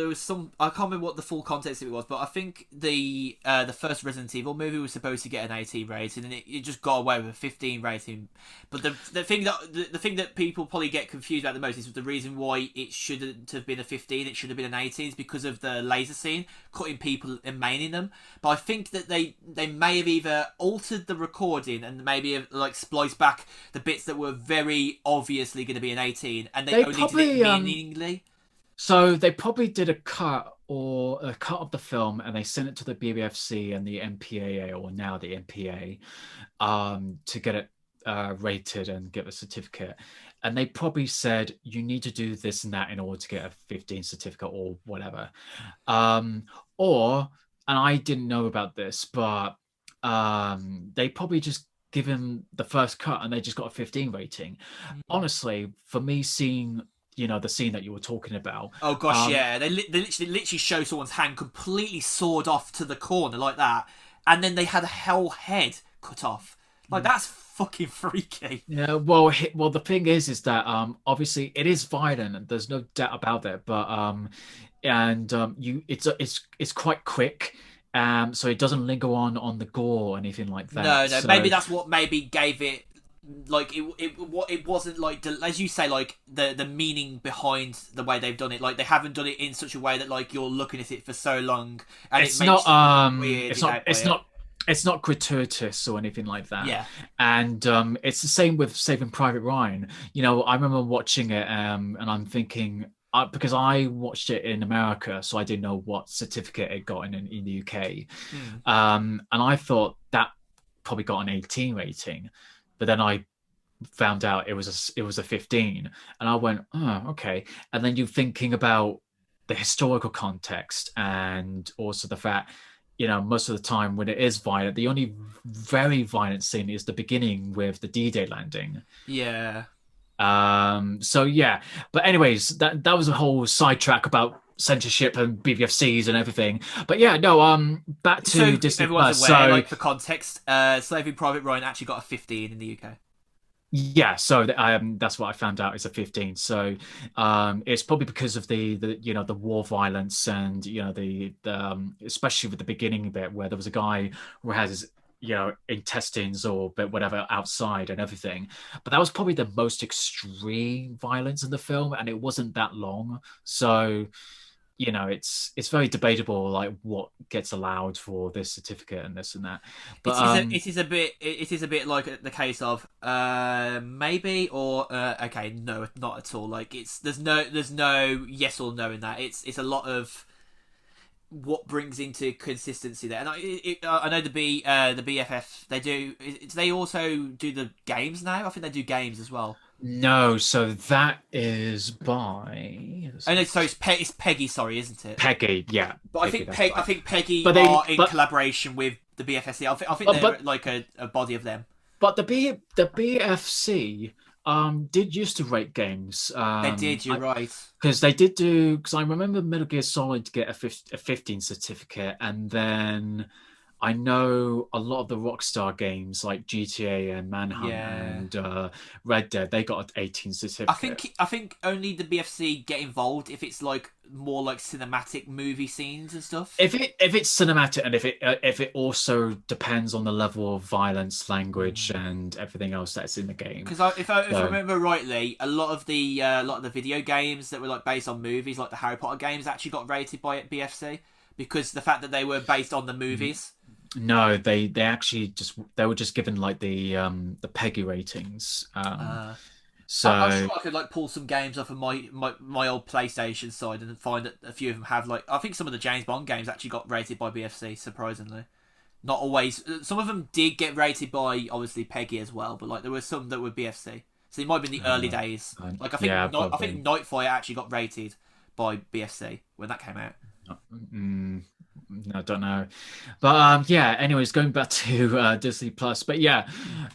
was some, I can't remember what the full context of it was, but I think the first Resident Evil movie was supposed to get an 18 rating and it just got away with a 15 rating. But the thing that people probably get confused about the most is the reason why it shouldn't have been a 15, it should have been an 18 is because of the laser scene, cutting people and maiming them. But I think that they may have either altered the recording and maybe have like spliced back the bits that were very obviously going to be an 18 and they They only did it probably meaningly. So they probably did a cut of the film, and they sent it to the BBFC and the MPAA, or now the MPA, to get it rated and get a certificate. And they probably said you need to do this and that in order to get a 15 certificate or whatever. Um, or, and I didn't know about this, but they probably just given the first cut and they just got a 15 rating. Honestly, for me, seeing the scene that you were talking about. Oh gosh, Um, yeah. They literally show someone's hand completely sawed off to the corner like that, and then they had a whole head cut off. Like that's fucking freaky. Yeah, well, the thing is that obviously it is violent, and there's no doubt about it. But and you, it's quite quick, so it doesn't linger on the gore or anything like No, that. no, So maybe that's what maybe gave it like it wasn't like as you say, like the meaning behind the way they've done it. Like they haven't done it in such a way that like you're looking at it for so long and it it's makes not you weirded out by it. it's not gratuitous or anything like that. Yeah. And it's the same with Saving Private Ryan. You know, I remember watching it, and I'm thinking, because I watched it in America, so I didn't know what certificate it got in the UK. Hmm. And I thought that probably got an 18 rating, but then I found out it was a 15, and I went, oh, okay. And then you're thinking about the historical context, and also the fact, you know, most of the time when it is violent, the only very violent scene is the beginning with the D-Day landing. Yeah. So yeah, but anyways, that was a whole sidetrack about censorship and BBFCs and everything. But yeah, no, back So to if Disney everyone's Plus. aware, So like for context, Saving Private Ryan actually got a 15 in the UK. yeah, so that's what I found out is a 15. So it's probably because of the you know, the war violence, and you know, the especially with the beginning bit where there was a guy who has his, you know, intestines or whatever outside and everything. But that was probably the most extreme violence in the film, and it wasn't that long. So you know, it's very debatable, like what gets allowed for this certificate and this and that. But It is a bit like the case of maybe or okay, no, not at all. Like it's there's no yes or no in that. It's a lot of what brings into consistency there. And I know the BFF, they also do the games now. I think they do games as well. no, so that is by Oh no, so it's Peggy, sorry, isn't it? Peggy, yeah, But Peggy, that's right. I think Peggy But are in collaboration with the BFSC. I think they're but like a body of them. the BFC did used to rate games. They did, you're right. Because they did do, because I remember Metal Gear Solid get a 15 certificate, and then I know a lot of the Rockstar games like GTA and Manhunt Yeah. and Red Dead, they got an 18 certificate. I think only the BFC get involved if it's like more like cinematic movie scenes and stuff. If it's cinematic, and if it also depends on the level of violence, language, and everything else that's in the game. Because if I remember rightly, a lot of the video games that were like based on movies, like the Harry Potter games, actually got rated by BFC because the fact that they were based on the movies. No, they actually they were just given like the Peggy ratings. I'm So sure I could like pull some games off of my old PlayStation side and find that a few of them have like I think some of the James Bond games actually got rated by BFC. Surprisingly, not always. Some of them did get rated by obviously Peggy as well, but like there were some that were BFC. So it might have been the early days. Like I think yeah, I think Nightfire actually got rated by BFC when that came out. I don't know, but yeah. Anyways, going back to Disney Plus, but yeah,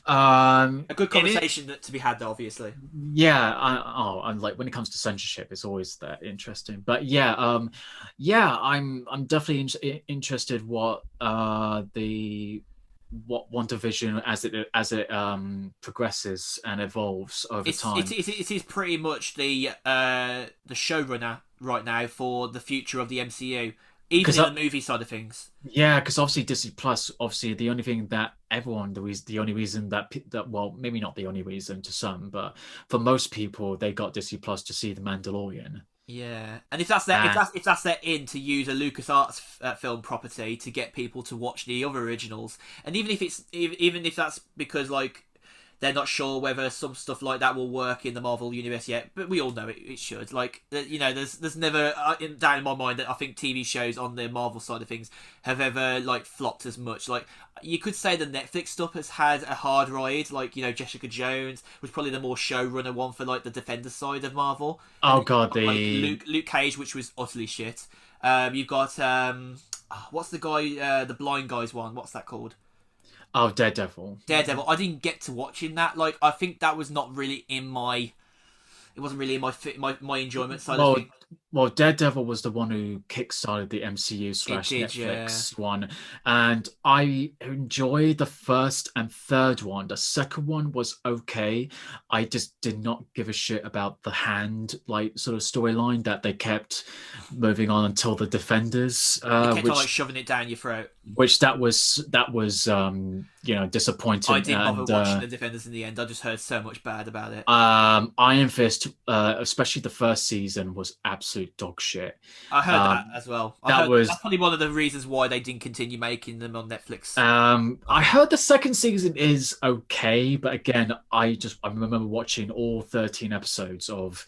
A good conversation to be had, though, obviously. yeah. And like when it comes to censorship, it's always that interesting. But yeah, yeah, I'm definitely interested what what WanderVision as it progresses and evolves over time. It is pretty much the showrunner right now for the future of the MCU, even in the movie side of things. Yeah, because obviously Disney Plus, obviously the only thing that the only reason that well, maybe not the only reason to some, but for most people, they got Disney Plus to see The Mandalorian. Yeah, and if that's their in to use a LucasArts film property to get people to watch the other originals, and even if that's because like they're not sure whether some stuff like that will work in the Marvel universe yet, but we all know it should. Like, you know, there's never down in my mind that I think TV shows on the Marvel side of things have ever like flopped as much. Like, you could say the Netflix stuff has had a hard ride. Like, you know, Jessica Jones was probably the more showrunner one for like the Defender side of Marvel. Oh and God, like Luke Cage, which was utterly shit. You've got what's the guy, the blind guy's one? What's that called? Oh, Daredevil. I didn't get to watching that. Like, I think that was not really in my. It wasn't really in my enjoyment side of things. well, Daredevil was the one who kickstarted the MCU It slash did, yeah. Netflix one, and I enjoyed the first and third one. The second one was okay. I just did not give a shit about the hand like sort of storyline that they kept moving on until the Defenders, They kept on like shoving it down your throat. which that was I disappointing. didn't bother And watching the Defenders in the end. I just heard so much bad about it. Iron Fist, especially the first season, was absolute dog shit. I heard that Um, as well. I that heard that's was probably one of the reasons why they didn't continue making them on Netflix. I I think. heard the second season is okay, but again, I remember watching all 13 episodes of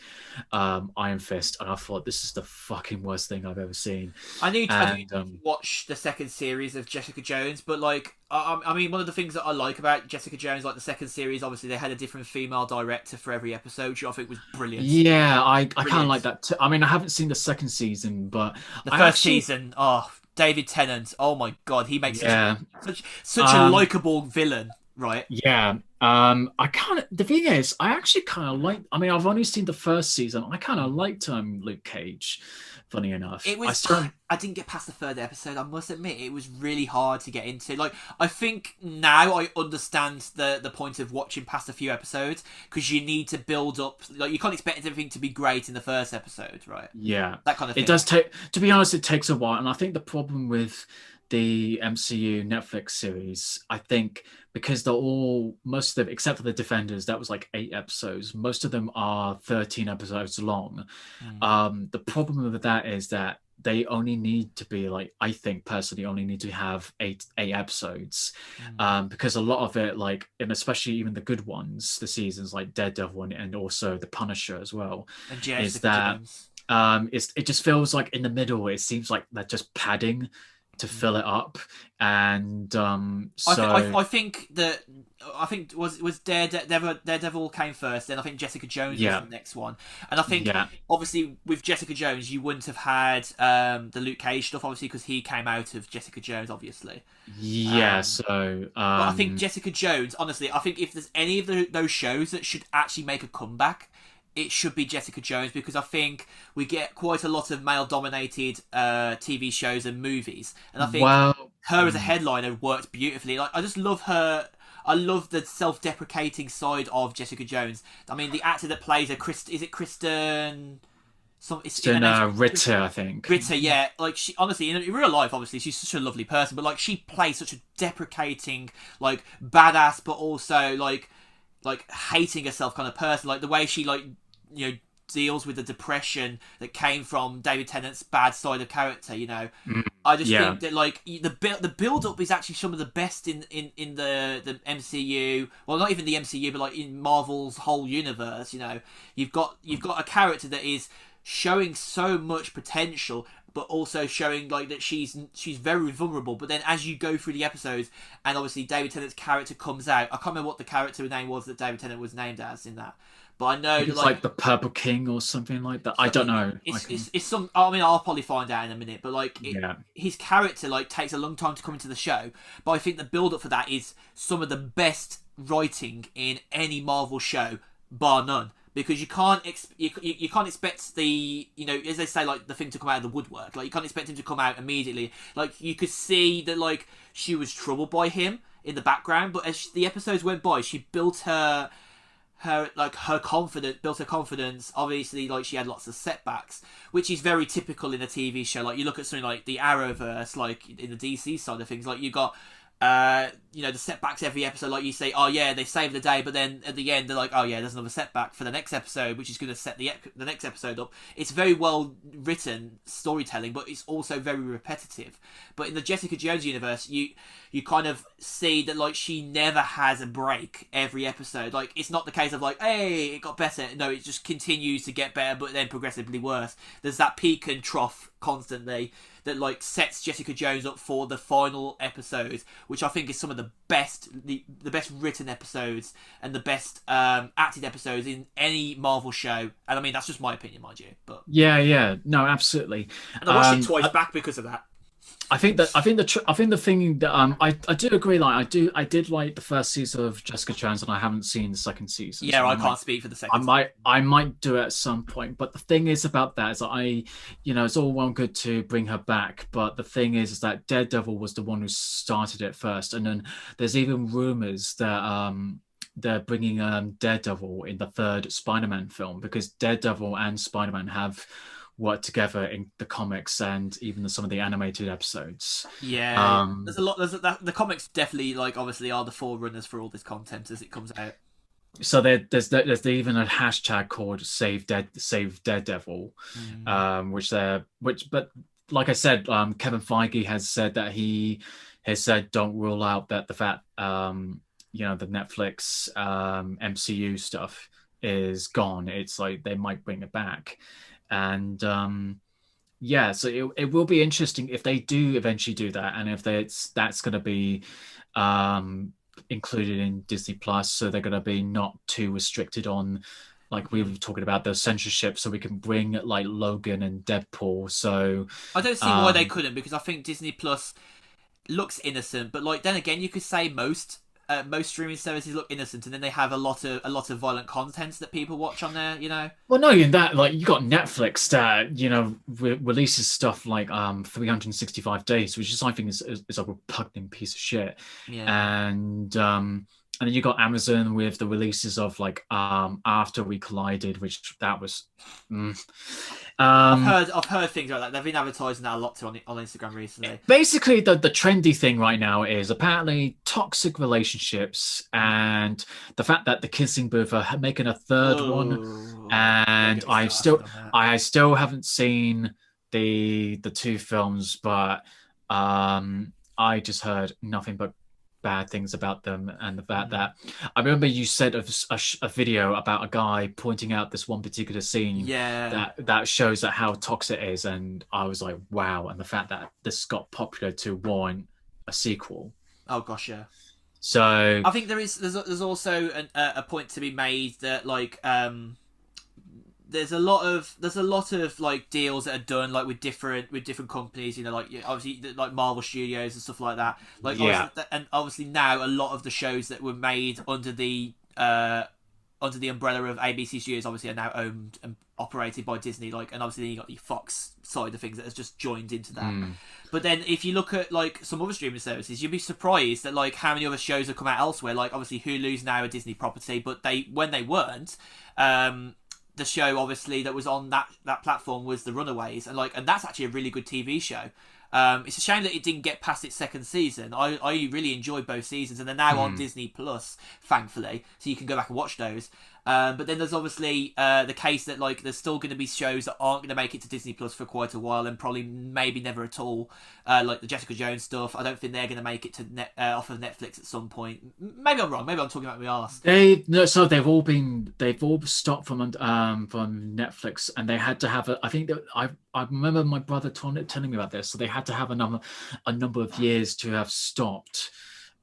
Iron Fist, and I thought this is the fucking worst thing I've ever seen. I do And need to watch the second series of Jessica Jones, but like, I mean, one of the things that I like about Jessica Jones, like the second series, obviously they had a different female director for every episode, which I think was brilliant. yeah, I kind of like Brilliant. that too. I mean, I haven't seen the second season, but The I first actually, season, oh, David Tennant, oh my god, he makes yeah. such a Um, likable villain, right? Yeah. I kind of the thing is, I actually kind of like. I mean, I've only seen the first season. I kind of liked Luke Cage. Funny enough, It I was still. I didn't get past the third episode. I must admit, it was really hard to get into. Like, I think now I understand the point of watching past a few episodes because you need to build up. Like, you can't expect everything to be great in the first episode, right? Yeah, That kind of it thing. does take. To be honest, it takes a while, and I think the problem with the MCU Netflix series, I think because they're all most of them, except for the Defenders, that was like 8 episodes. Most of them are 13 episodes long. Mm. The problem with that is that they only need to be like, I think personally only need to have eight episodes, Mm. because a lot of it, like, and especially even the good ones, the seasons like Daredevil and also the Punisher as well, And is Jessica that Jones. it just feels like in the middle it seems like they're just padding to fill it up, and so I think that I think was Daredevil came first, then I think Jessica Jones was yeah, the next one, and I think yeah, obviously with Jessica Jones you wouldn't have had the Luke Cage stuff obviously because he came out of Jessica Jones obviously, yeah. um, So but I think Jessica Jones honestly I think if there's any of those shows that should actually make a comeback. It should be Jessica Jones because I think we get quite a lot of male-dominated TV shows and movies, and I think well, her as a headliner worked beautifully. Like I just love her. I love the self-deprecating side of Jessica Jones. I mean, the actor that plays her, is it Kristen? Her Kristen name's Ritter, I think. Ritter. Yeah, like she honestly in real life, obviously she's such a lovely person, but like she plays such a deprecating, like badass, but also like hating herself kind of person. Like the way she deals with the depression that came from David Tennant's bad side of character. Mm, I just yeah, think that like the build up is actually some of the best in the MCU. Well, not even the MCU, but like in Marvel's whole universe. You've got a character that is showing so much potential. But also showing like that she's very vulnerable. But then as you go through the episodes, and obviously David Tennant's character comes out. I can't remember what the character name was that David Tennant was named as in that. But I I know think that it's like the Purple King or something like that. I don't know. I can, it's some. I mean, I'll probably find out in a minute. But like, yeah, his character like takes a long time to come into the show. But I think the build up for that is some of the best writing in any Marvel show, bar none. Because you can't expect the as they say like the thing to come out of the woodwork. Like you can't expect him to come out immediately. Like you could see that like she was troubled by him in the background, but as the episodes went by, she built her confidence, built her confidence. Obviously, like she had lots of setbacks, which is very typical in a TV show. Like you look at something like the Arrowverse, like in the DC side of things, like you got the setbacks every episode. Like you say, oh yeah, they saved the day, but then at the end they're like, oh yeah, there's another setback for the next episode, which is going to set the next episode up. It's very well written storytelling, but it's also very repetitive. But in the Jessica Jones universe, you kind of see that like she never has a break every episode. Like it's not the case of like, hey, it got better. No, it just continues to get better, but then progressively worse. There's that peak and trough constantly that like sets Jessica Jones up for the final episode, which I think is some of the best written episodes and the best acted episodes in any Marvel show. And I mean that's just my opinion, mind you. But yeah, yeah. No, absolutely. and I watched it I, twice back because of that. I think the thing that I do agree. Like I did like the first season of Jessica Jones, and I haven't seen the second season, Yeah, so I can't speak for the I second season. might do it at some point. But the thing is about that is that it's all well and good to bring her back, but the thing is that Daredevil was the one who started it first, and then there's even rumors that they're bringing Daredevil in the third Spider-Man film because Daredevil and Spider-Man have worked together in the comics and even some of the animated episodes. Yeah, yeah. There's Um, a lot. The comics definitely like obviously are the forerunners for all this content as it comes out. so there's even a hashtag called Save Daredevil, Mm. but like I said, Kevin Feige has said that he has said don't rule out that the fact the Netflix MCU stuff is gone. It's like they might bring it back, and yeah, so it will be interesting if they do eventually do that, and if that's going to be um, included in Disney Plus, so they're going to be not too restricted on, like we were talking about, the censorship, so we can bring like Logan and Deadpool. So I don't see why they um, couldn't because I think Disney Plus looks innocent, but like then again, you could say most streaming services look innocent, and then they have a lot of violent content that people watch on there. You know. well, no, in that like you got Netflix that releases stuff like 365 days, which is I think is a repugnant piece of shit, Yeah. and then you got Amazon with the releases of like After We Collided, which that was mm. I've um heard I've heard things like that. They've been advertising that a lot on Instagram recently. basically the trendy thing right now is apparently toxic relationships and the fact that the Kissing Booth are making a third one, Oh, don't and get me started on that. I still haven't seen the two films, but I just heard nothing but bad things about them, and the fact Mm. that I remember you said a video about a guy pointing out this one particular scene Yeah. that shows that how toxic it is, and I was like, wow, and the fact that this got popular to warrant a sequel. Oh gosh, yeah. So I think there's also a point to be made that like there's a lot of like deals that are done like with different companies, like obviously like Marvel Studios and stuff like that, like yeah. obviously, and obviously now a lot of the shows that were made under the umbrella of ABC Studios obviously are now owned and operated by Disney, like, and obviously then you got the Fox side of things that has just joined into that. Mm. But then if you look at like some other streaming services, you'd be surprised at like how many other shows have come out elsewhere. Like obviously Hulu's now a Disney property, but when they weren't, the show obviously that was on that platform was The Runaways, and that's actually a really good TV show. It's a shame that it didn't get past its second season. I really enjoyed both seasons, and they're now on Mm. Disney Plus, thankfully, so you can go back and watch those. But then there's obviously the case that like there's still going to be shows that aren't going to make it to Disney Plus for quite a while, and probably maybe never at all. Like the Jessica Jones stuff, I don't think they're going to make it to off of Netflix at some point. Maybe I'm wrong. Maybe I'm talking about my arse. They no, so they've all stopped from Netflix, and they had to have a. I think that I remember my brother telling me about this. So they had to have a number of years to have stopped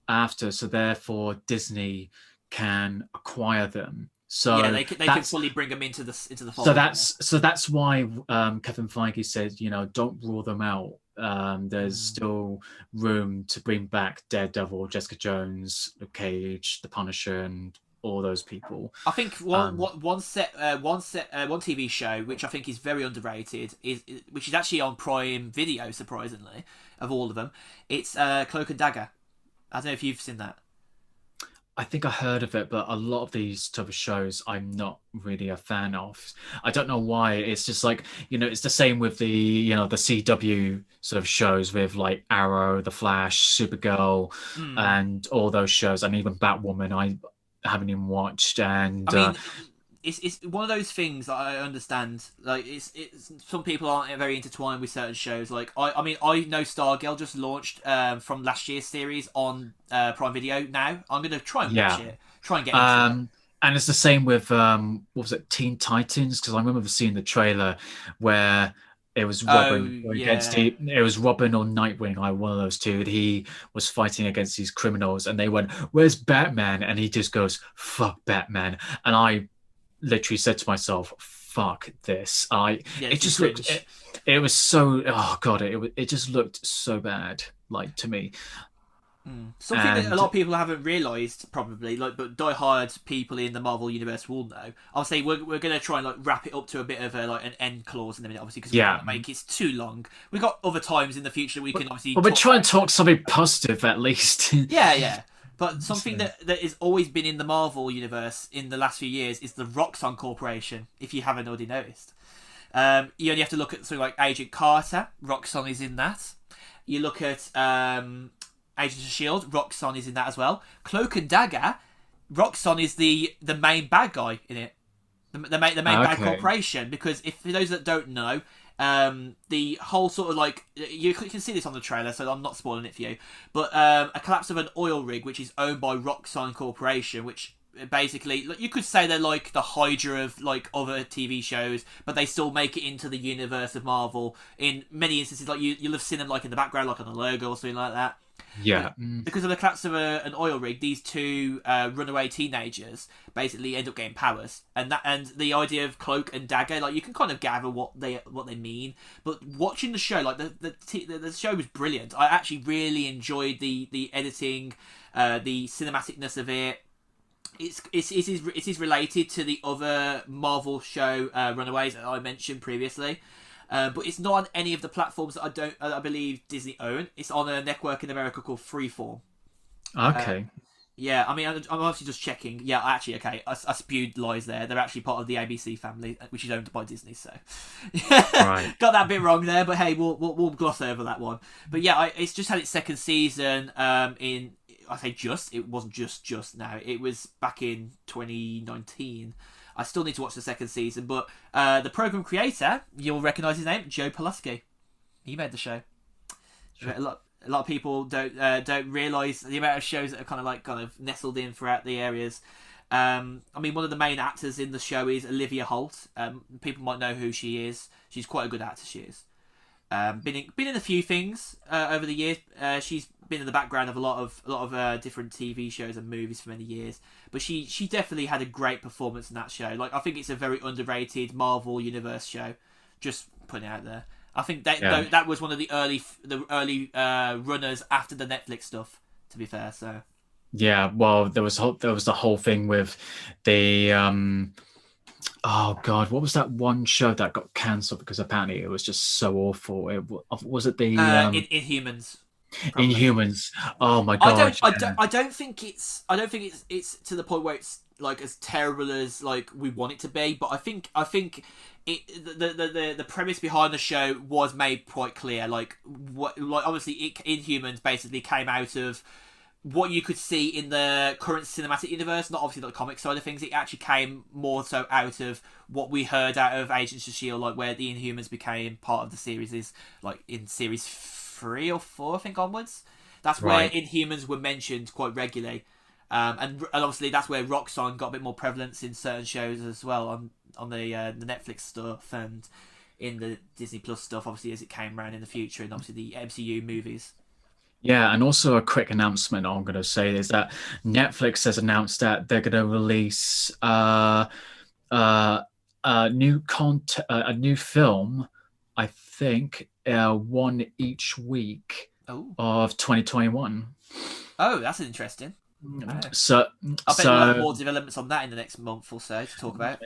after. So therefore, Disney can acquire them. Yeah, So they can that's fully bring them into the so fold. Yeah. that's so that's why Kevin Feige said, don't rule them out. There's Mm. still room to bring back Daredevil, Jessica Jones, Luke Cage, The Punisher, and all those people. I think Um, one TV show which I think is very underrated is which is actually on Prime Video, surprisingly, of all of them. It's Cloak and Dagger. I don't know if you've seen that. I think I heard of it, but a lot of these type of shows I'm not really a fan of. I don't know why. It's just like, it's the same with the CW sort of shows with like Arrow, The Flash, Supergirl, Mm. and all those shows, and even Batwoman I haven't even watched. I And mean, it's one of those things that I understand. Like it's some people aren't very intertwined with certain shows. Like I mean I know Stargirl just launched from last year's series on Prime Video. Now I'm gonna try and watch yeah. it. Try and get into it. And it's the same with what was it, Teen Titans? Because I remember seeing the trailer where it was Oh Robin against yeah. it was Robin or Nightwing, I one of those two. He was fighting against these criminals, and they went, "Where's Batman?" And he just goes, "Fuck Batman." And I literally said to myself, fuck this. Yeah, It this is just looked, cringe. it was so, oh God, it just looked so bad, like to me. Something that a lot And of people haven't realised, probably, like, but die-hard people in the Marvel universe will know. I'll say we're going to try and like wrap it up to a bit of a like an end clause in a minute, obviously, because we don't yeah, want to make it too long. We've got other times in the future we can obviously but we're talk trying about. to talk something positive at least. Yeah, yeah. But something So, that has always been in the Marvel universe in the last few years is the Roxxon Corporation. If you haven't already noticed, you only have to look at something like Agent Carter. Roxxon is in that. You look at Agents of Shield. Roxxon is in that as well. Cloak and Dagger. Roxxon is the main bad guy in it. The main bad okay. corporation, because if for those that don't know, the whole sort of like you can see this on the trailer, so I'm not spoiling it for you. But a collapse of an oil rig, which is owned by Roxxon Corporation, which basically you could say they're like the Hydra of like other TV shows, but they still make it into the universe of Marvel in many instances. Like you'll have seen them like in the background, like on a logo or something like that. But Yeah. because of the collapse of an oil rig, these two runaway teenagers basically end up getting powers, and the idea of Cloak and Dagger, like you can kind of gather what they mean. But watching the show, like the show was brilliant. I actually really enjoyed the editing, the cinematicness of it. It is related to the other Marvel show Runaways that I mentioned previously. But it's not on any of the platforms that I believe Disney own. It's on a network in America called Freeform. Okay. Yeah, I mean, I'm obviously just checking. Yeah, actually, okay, I spewed lies there. They're actually part of the ABC family, which is owned by Disney. So, Right. got that bit wrong there. But hey, we'll gloss over that one. But yeah, it's just had its second season. In I say just, it wasn't just now. It was back in 2019. I still need to watch the second season, but the program creator, you'll recognise his name, Joe Pulaski. He made the show. Sure. A lot of people don't realise the amount of shows that are kind of nestled in throughout the areas. I mean, one of the main actors in the show is Olivia Holt. People might know who she is. She's quite a good actor. She is. Been in a few things over the years. She's been in the background of a lot of different TV shows and movies for many years. But she definitely had a great performance in that show. Like I think it's a very underrated Marvel Universe show. Just putting it out there. I think that was one of the early runners after the Netflix stuff. To be fair, so Yeah. Well, there was the whole thing with the oh God, what was that one show that got cancelled because apparently it was just so awful? Was it the Inhumans. Probably. Inhumans? Oh my God. I don't think it's to the point where it's like as terrible as like we want it to be. But I think the premise behind the show was made quite clear. Like obviously Inhumans basically came out of what you could see in the current cinematic universe, not obviously the comic side of things. It actually came more so out of what we heard out of Agents of Shield, like where the Inhumans became part of the series is like in series 3 or 4, I think onwards. That's where Inhumans were mentioned quite regularly, and obviously that's where Roxxon got a bit more prevalence in certain shows as well on the Netflix stuff and in the Disney Plus stuff. Obviously, as it came around in the future, and obviously the MCU movies. Yeah, and also a quick announcement I'm going to say is that Netflix has announced that they're going to release uh, a new film, I think, one each week Oh, of 2021. that's interesting. Oh. So, I bet we'll have so more developments on that in the next month or so to talk about.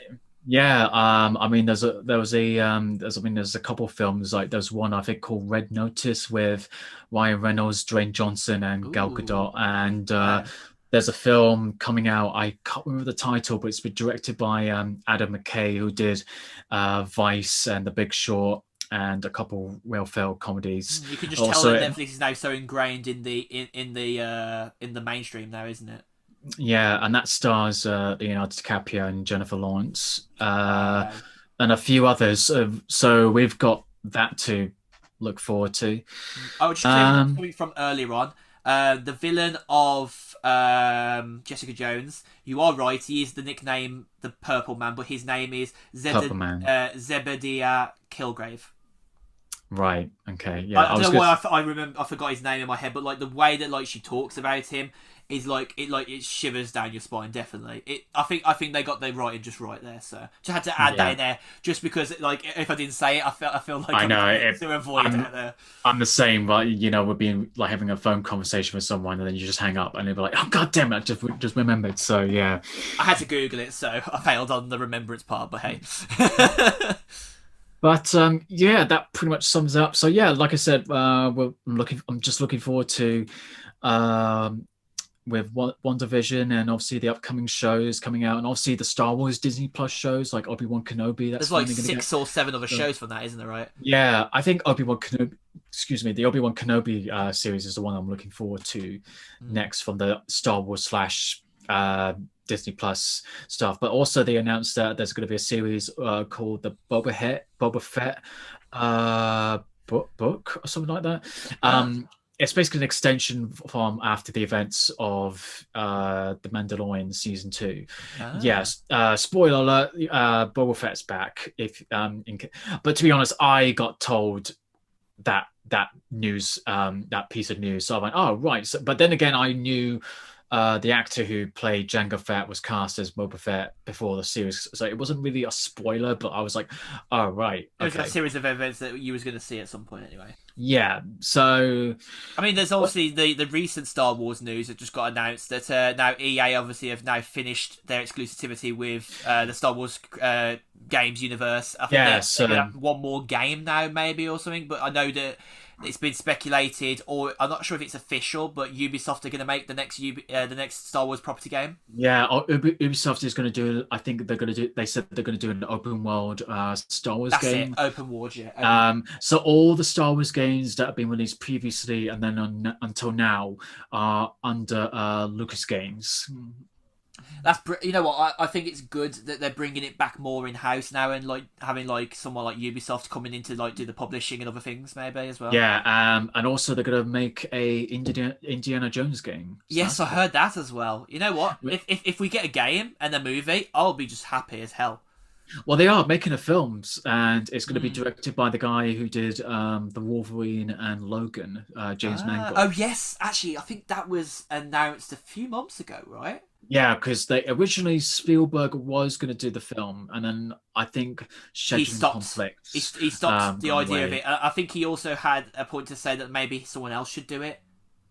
yeah, I mean, there's a couple of films like there's one I think called Red Notice with Ryan Reynolds, Dwayne Johnson, and Gal Ooh, Gadot, and wow. there's a film coming out. I can't remember the title, but it's been directed by Adam McKay, who did Vice and The Big Short and a couple welfare comedies. You can just tell Also, that Netflix is now so ingrained in the mainstream now, isn't it? yeah, and that stars Leonardo DiCaprio and Jennifer Lawrence, Wow. and a few others. So we've got that to look forward to. I was just Um, coming from earlier on. The villain of Jessica Jones. You are right. He is the nickname the Purple Man, but his name is Purple Man. Zebediah Kilgrave. Right. Okay. Yeah. I I was don't know good. why I forgot his name in my head, but like the way that like she talks about him, is like it shivers down your spine. Definitely, I think they got the writing just right there. So just had to add that in there, just because like if I didn't say it, I feel like I know to avoid that there. I'm the same, but we're being like having a phone conversation with someone, and then you just hang up, and you'll be like, "Oh God damn it, I just remembered." So yeah, I had to Google it, so I failed on the remembrance part. But hey. but yeah, that pretty much sums it up. So yeah, like I said, I'm just looking forward to um, with WanderVision and obviously the upcoming shows coming out, and obviously the Star Wars Disney Plus shows like Obi-Wan Kenobi. That's There's like finally gonna 6 or 7 other shows from that, isn't there? Right? Yeah, I think Obi-Wan Kenobi, excuse me, the Obi-Wan Kenobi series is the one I'm looking forward to next from the Star Wars slash Disney Plus stuff. But also they announced that there's going to be a series called the Boba Fett book or something like that. It's basically an extension from after the events of The Mandalorian season 2. Yes, spoiler alert, Boba Fett's back. But to be honest, I got told that news, that piece of news. So I went, oh right. So, but then again, I knew the actor who played Jango Fett was cast as Boba Fett before the series, so it wasn't really a spoiler. But I was like, oh right, okay. It was a series of events that you was going to see at some point anyway. Yeah, so I mean, there's obviously the recent Star Wars news that just got announced that now EA obviously have now finished their exclusivity with the Star Wars games universe. I think they have one more game now, maybe, or something. But I know that it's been speculated, or I'm not sure if it's official, but Ubisoft are going to make the next Star Wars property game. Yeah, Ubisoft is going to do. I think they're going to do. They said they're going to do an open world Star Wars game. That's it, open world, yeah. So all the Star Wars games that have been released previously and then until now are under Lucas Games. That's you know what, I think it's good that they're bringing it back more in house now, and like having like someone like Ubisoft coming in to like do the publishing and other things maybe as well. Yeah, and also they're gonna make a Indiana Jones game. So yes, I heard that as well. You know what? If we get a game and a movie, I'll be just happy as hell. Well, they are making a films, and it's going to be directed by the guy who did the Wolverine and Logan, James Mangold. Oh yes, actually, I think that was announced a few months ago, right? Yeah, because they originally Spielberg was going to do the film, and then I think scheduling conflicts. He stopped the idea of it. I think he also had a point to say that maybe someone else should do it.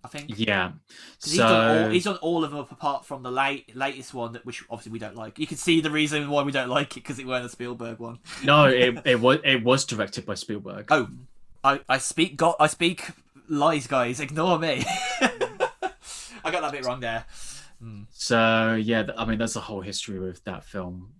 I think. Yeah. So he's done all of them apart from the latest one, which obviously we don't like. You can see the reason why we don't like it, because it weren't a Spielberg one. No, it was directed by Spielberg. Oh, I speak lies, guys. Ignore me. I got that bit wrong there. So yeah, I mean that's a whole history with that film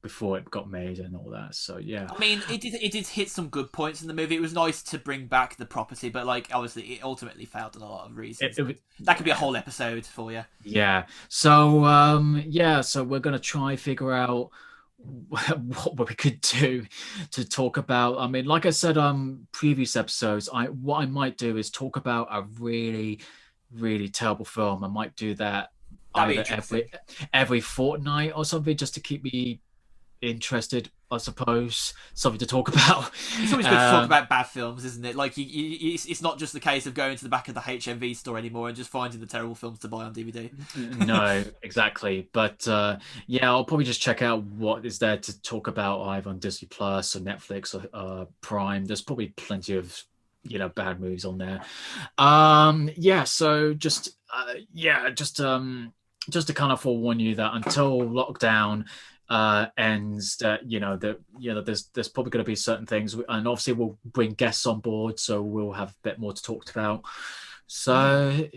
before it got made and all that. So yeah, I mean it did hit some good points in the movie. It was nice to bring back the property, but like obviously it ultimately failed on a lot of reasons. That could be a whole episode for you. Yeah. So so we're gonna try figure out what we could do to talk about. I mean, like I said, previous episodes, what I might do is talk about a really, really terrible film. I might do that either every fortnight or something, just to keep me interested, I suppose. Something to talk about. It's always good to talk about bad films, isn't it? Like it's not just the case of going to the back of the HMV store anymore and just finding the terrible films to buy on DVD. No, exactly. But yeah, I'll probably just check out what is there to talk about either on Disney Plus or Netflix or Prime. There's probably plenty of bad movies on there. So just to kind of forewarn you that until lockdown ends, there's probably going to be certain things, and obviously we'll bring guests on board, so we'll have a bit more to talk about. So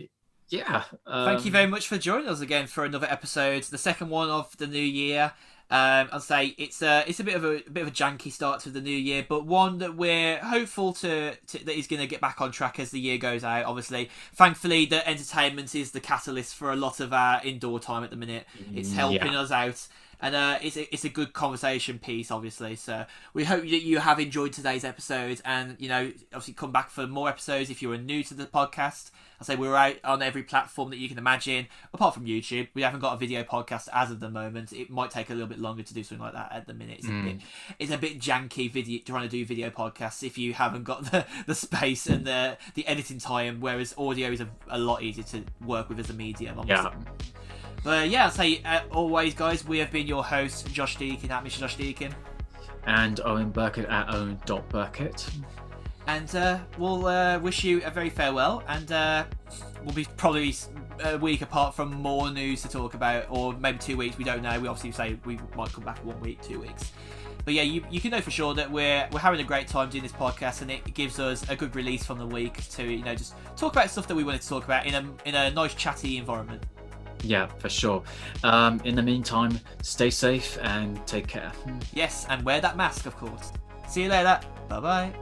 yeah, thank you very much for joining us again for another episode, the second one of the new year. I'll say it's a bit of a janky start to the new year, but one that we're hopeful that is going to get back on track as the year goes out. Obviously, thankfully, the entertainment is the catalyst for a lot of our indoor time at the minute. It's helping us out. And it's a good conversation piece, obviously. So we hope that you have enjoyed today's episode, and obviously come back for more episodes if you are new to the podcast. I say we're out on every platform that you can imagine, apart from YouTube. We haven't got a video podcast as of the moment. It might take a little bit longer to do something like that at the minute. It's a bit janky trying to do video podcasts if you haven't got the space and the editing time. Whereas audio is a lot easier to work with as a medium. But yeah, I'll say always, guys, we have been your hosts, Josh Deakin at Mr. Josh Deakin. And Owen Burkett at Owen.Burkett. And we'll wish you a very farewell, and we'll be probably a week apart from more news to talk about, or maybe 2 weeks, we don't know. We obviously say we might come back 1 week, 2 weeks. But yeah, you can know for sure that we're having a great time doing this podcast, and it gives us a good release from the week to just talk about stuff that we wanted to talk about in a nice chatty environment. Yeah, for sure. In the meantime, stay safe and take care. Yes, and wear that mask, of course. See you later. Bye-bye.